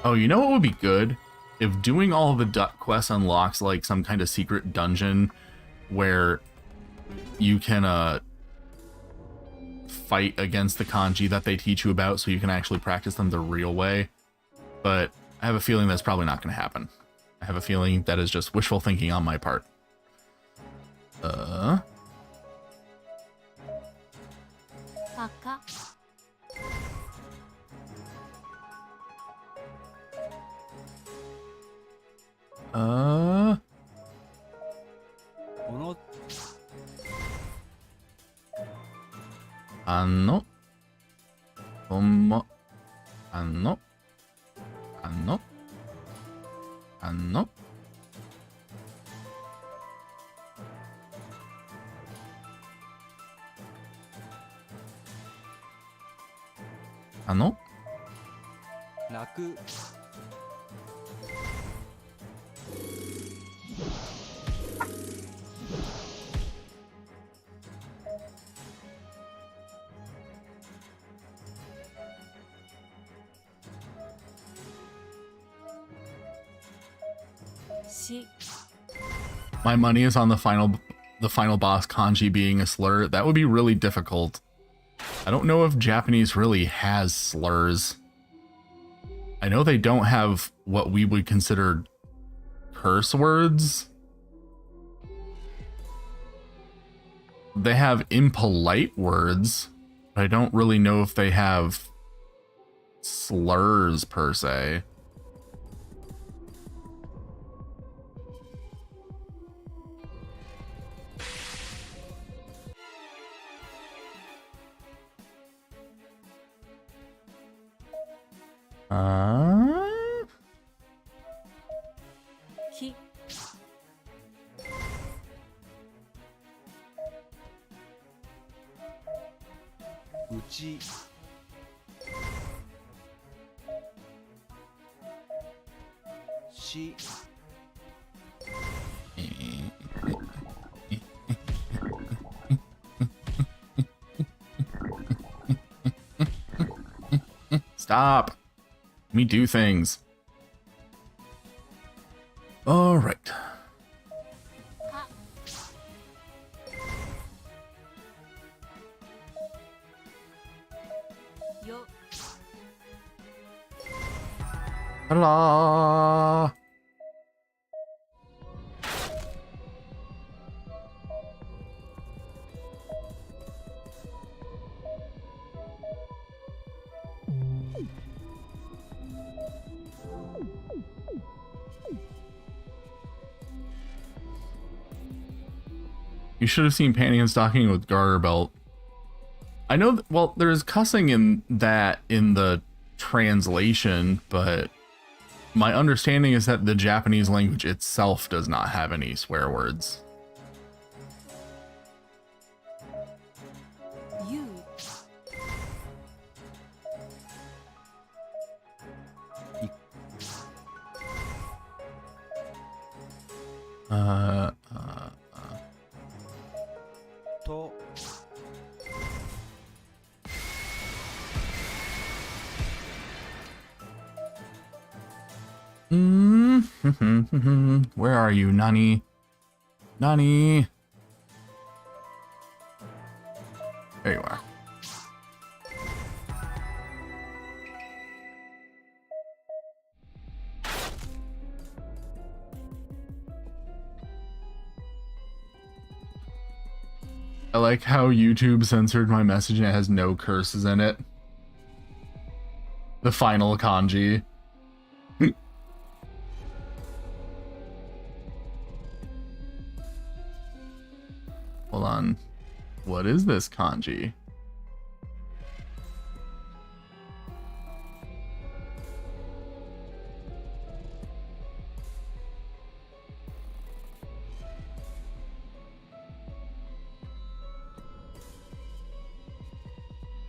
Oh, you know what would be good? If doing all the duck quests unlocks like some kind of secret dungeon where you can fight against the kanji that they teach you about so you can actually practice them the real way. But I have a feeling that's probably not going to happen. I have a feeling that is just wishful thinking on my part. Paka. ano, como, ano, ano, ano. Ano? 楽 し My money is on the final boss kanji being a slur. That would be really difficult. I don't know if Japanese really has slurs. I know they don't have what we would consider curse words. They have impolite words, but I don't really know if they have slurs per se. Uh... ひ うち し Stop. Let me do things. All right. か よ Ta-da! You should have seen Panty and Stocking with Garter Belt. I know, well, there's cussing in that in the translation, but my understanding is that the Japanese language itself does not have any swear words. ゆう と Where are you, Nani? Nani? There you are. I like how YouTube censored my message and it has no curses in it. The final kanji. Hold on. What is this kanji?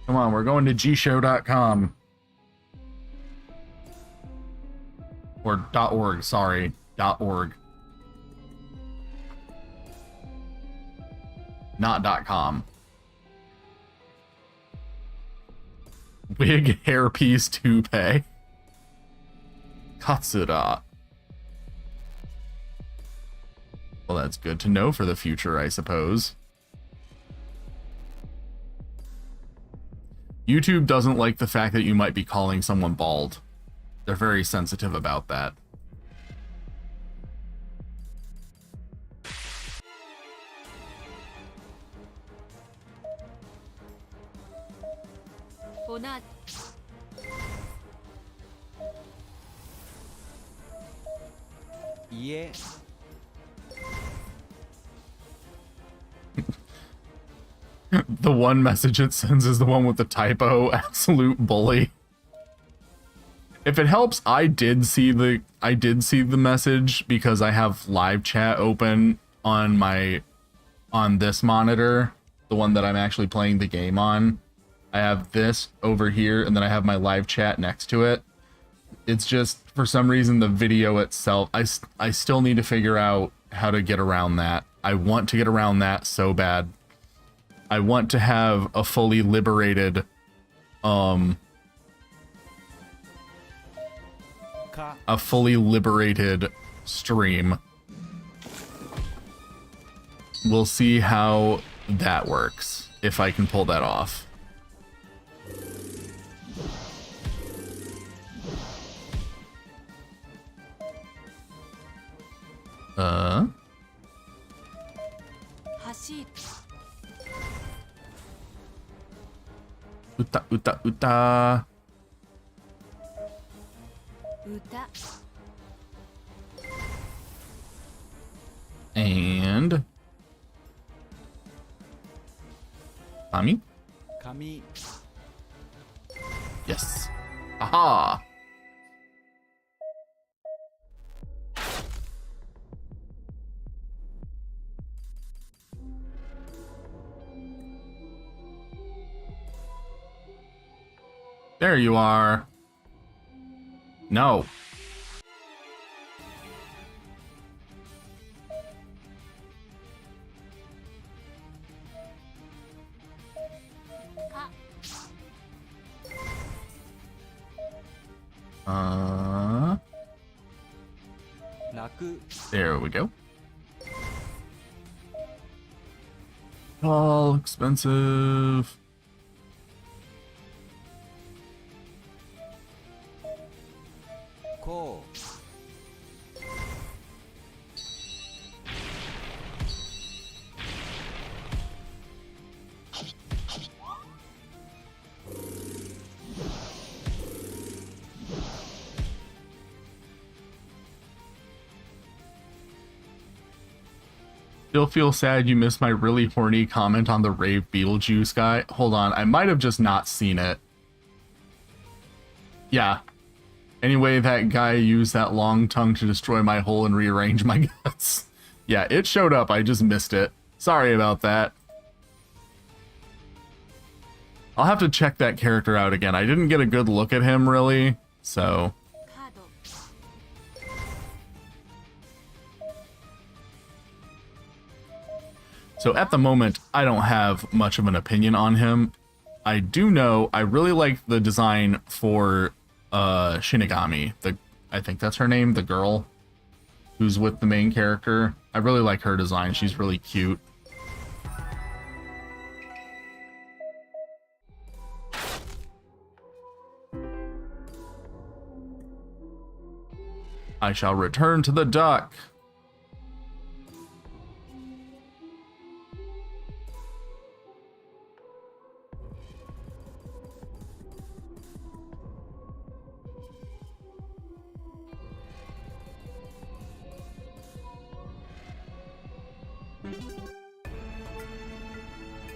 Come on, we're going to gshow.com. Or .org, sorry. .org. Not .com. Wig, hairpiece, toupee. Katsura. Well, that's good to know for the future, I suppose. YouTube doesn't like the fact that you might be calling someone bald. They're very sensitive about that. Ona 家 The one message it sends is the one with the typo. Absolute bully. If it helps, I did see the message because I have live chat open on this monitor, the one that I'm actually playing the game on. I have this over here, and then I have my live chat next to it. It's just, for some reason, the video itself, I still need to figure out how to get around that. I want to get around that so bad. I want to have a fully liberated, ka, stream. We'll see how that works, if I can pull that off. Hashir. Uta. Uta. And Kami? kami, Yes. Aha! There you are. No. Ka. raku, There we go. All expensive. ko, Still feel sad you missed my really horny comment on the Rave Beetlejuice guy. Hold on, I might have just not seen it. Yeah. Anyway, that guy used that long tongue to destroy my hole and rearrange my guts. Yeah, it showed up, I just missed it. Sorry about that. I'll have to check that character out again. I didn't get a good look at him, really, so... Kado. So at the moment, I don't have much of an opinion on him. I do know I really like the design for Shinigami. I think that's her name, the girl who's with the main character. I really like her design. She's really cute. I shall return to the duck.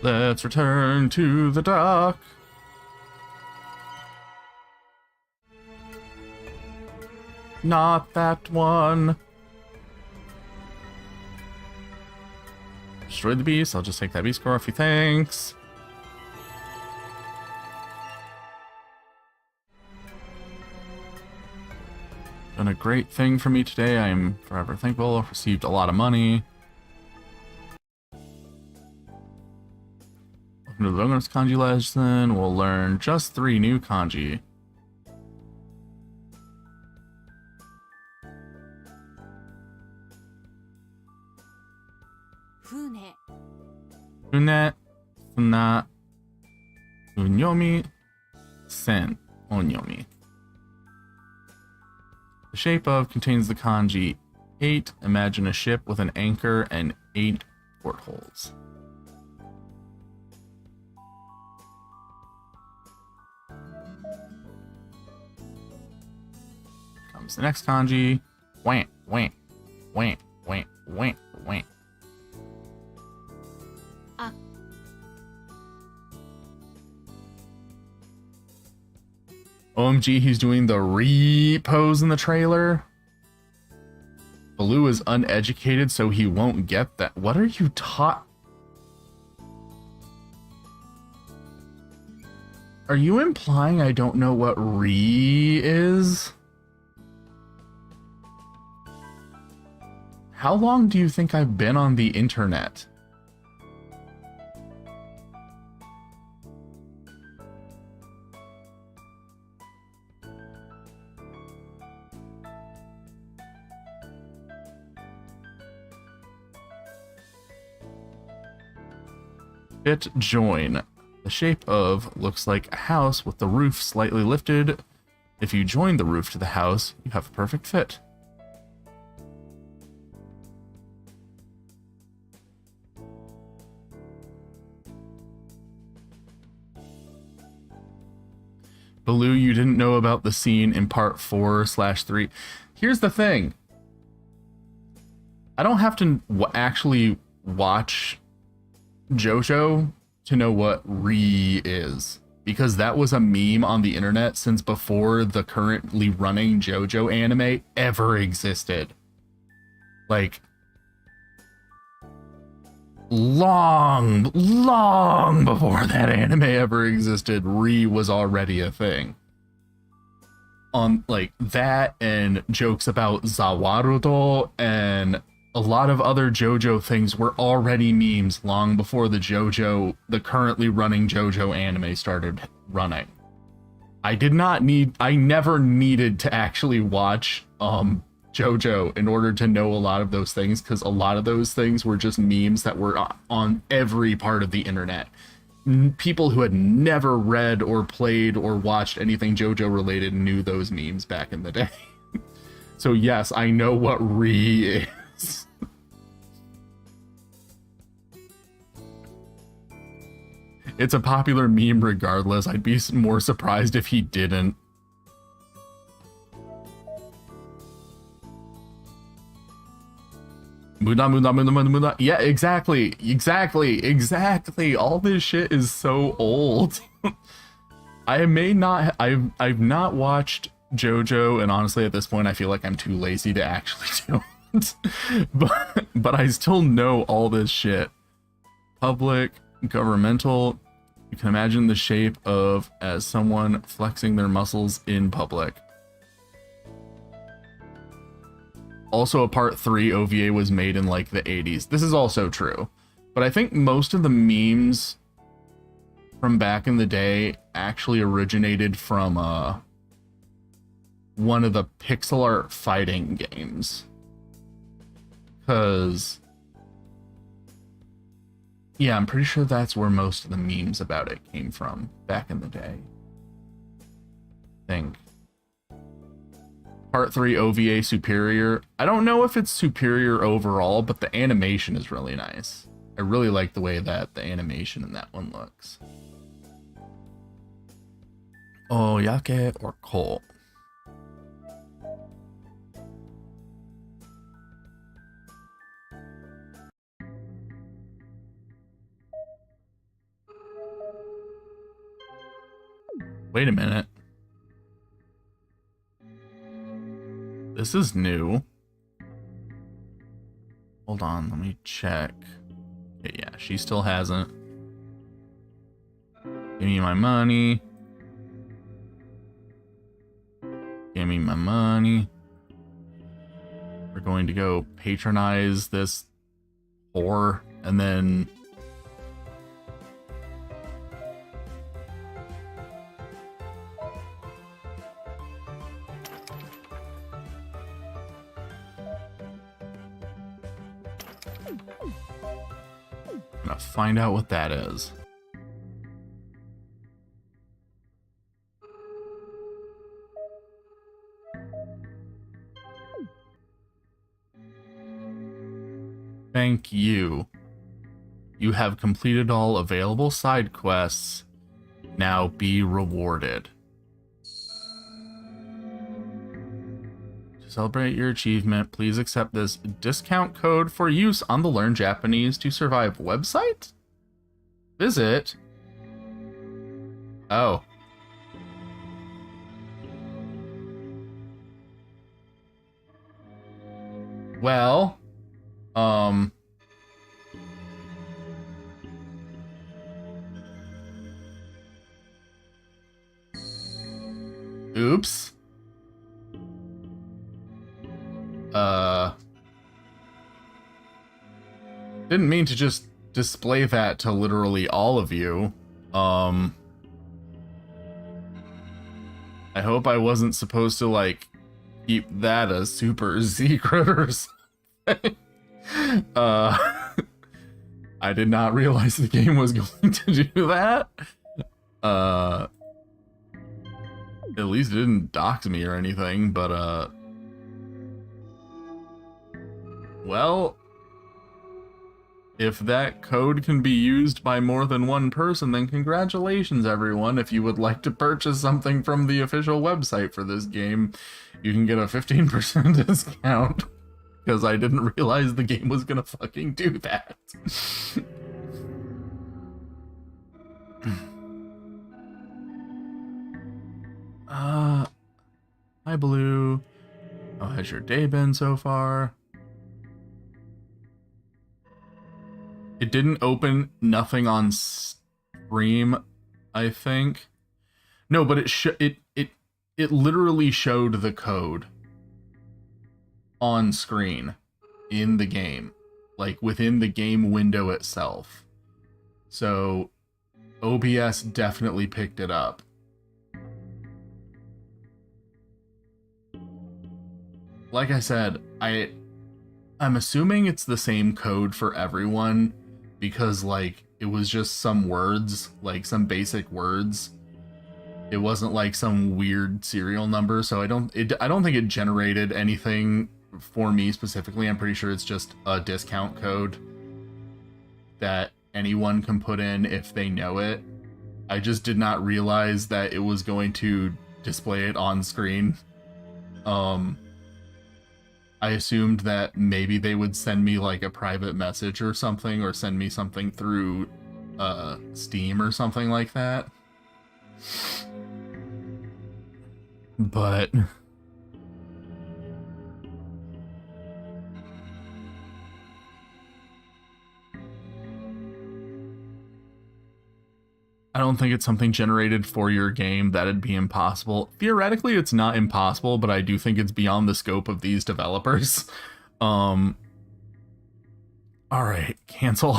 Let's return to the dock. Not that one. Destroy the beast. I'll just take that beast score, thanks. Done a great thing for me today. I am forever thankful. I've received a lot of money. Welcome to the bonus kanji lesson. We'll learn just 3 new kanji. Fune. Fune, funa, unyomi, sen, onyomi. The shape of contains the kanji 8. Imagine a ship with an anchor and 8 portholes. Comes the next kanji. Wham, wham, wham, wham, wham, wham. OMG, he's doing the re-pose in the trailer. Baloo is uneducated, so he won't get that. What are you taught? Are you implying I don't know what re is? How long do you think I've been on the internet? Fit join. The shape of looks like a house with the roof slightly lifted. If you join the roof to the house, you have a perfect fit. Baloo, you didn't know about the scene in part 4/3. Here's the thing. I don't have to actually watch JoJo to know what re is, because that was a meme on the internet since before the currently running JoJo anime ever existed. Like, long before that anime ever existed, re was already a thing. On like that and jokes about Zawaruto and a lot of other JoJo things were already memes long before the currently running JoJo anime started running. I never needed to actually watch JoJo in order to know a lot of those things, because a lot of those things were just memes that were on every part of the internet. People who had never read or played or watched anything JoJo related knew those memes back in the day. So yes, I know what re is. It's a popular meme regardless. I'd be more surprised if he didn't. Muda. Yeah, exactly. All this shit is so old. I've not watched JoJo, and honestly at this point I feel like I'm too lazy to actually do it. but I still know all this shit. Public, governmental. You can imagine the shape of as someone flexing their muscles in public. Also, a part 3 OVA was made in like the 80s. This is also true. But I think most of the memes from back in the day actually originated from one of the pixel art fighting games. Because yeah, I'm pretty sure that's where most of the memes about it came from back in the day. I think. Part 3 OVA superior. I don't know if it's superior overall, but the animation is really nice. I really like the way that the animation in that one looks. Oyake or coal? Wait a minute. This is new. Hold on, let me check. Okay, yeah, she still hasn't. Give me my money. Give me my money. We're going to go patronize this whore and then find out what that is. Thank you. You have completed all available side quests. Now be rewarded. To celebrate your achievement, please accept this discount code for use on the Learn Japanese to Survive website. Visit. Oh. Well, oops. Didn't mean to just display that to literally all of you. I hope I wasn't supposed to, like, keep that a super secret or something. I did not realize the game was going to do that. At least it didn't dox me or anything, but, well, if that code can be used by more than one person, then congratulations, everyone. If you would like to purchase something from the official website for this game, you can get a 15% discount. Because I didn't realize the game was gonna fucking do that. Hi, Blue. How has your day been so far? It didn't open nothing on stream, I think. No, but it literally showed the code on screen in the game, like within the game window itself. So OBS definitely picked it up. Like I said, I'm assuming it's the same code for everyone because, like, it was just some words, like some basic words. It wasn't like some weird serial number, so I don't think it generated anything for me specifically. I'm pretty sure it's just a discount code that anyone can put in if they know it. I just did not realize that it was going to display it on screen. I assumed that maybe they would send me like a private message or something, or send me something through Steam or something like that. But I don't think it's something generated for your game. That'd be impossible. Theoretically, it's not impossible, but I do think it's beyond the scope of these developers. All right, cancel.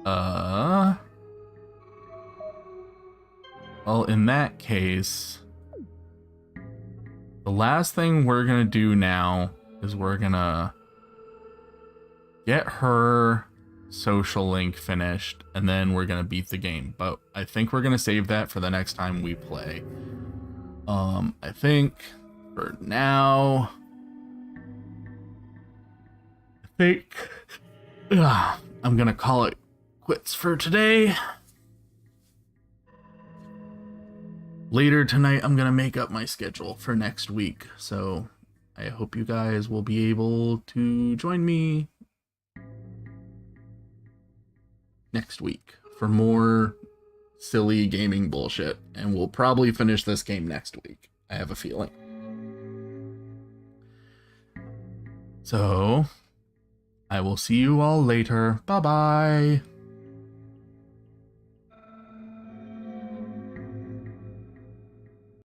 Well, in that case, the last thing we're gonna do now is we're gonna get her social link finished, and then we're gonna beat the game. But I think we're gonna save that for the next time we play. I think for now, I'm gonna call it quits for today. Later tonight, I'm gonna make up my schedule for next week, so I hope you guys will be able to join me next week for more silly gaming bullshit, and we'll probably finish this game next week. I have a feeling. So, I will see you all later. Bye-bye.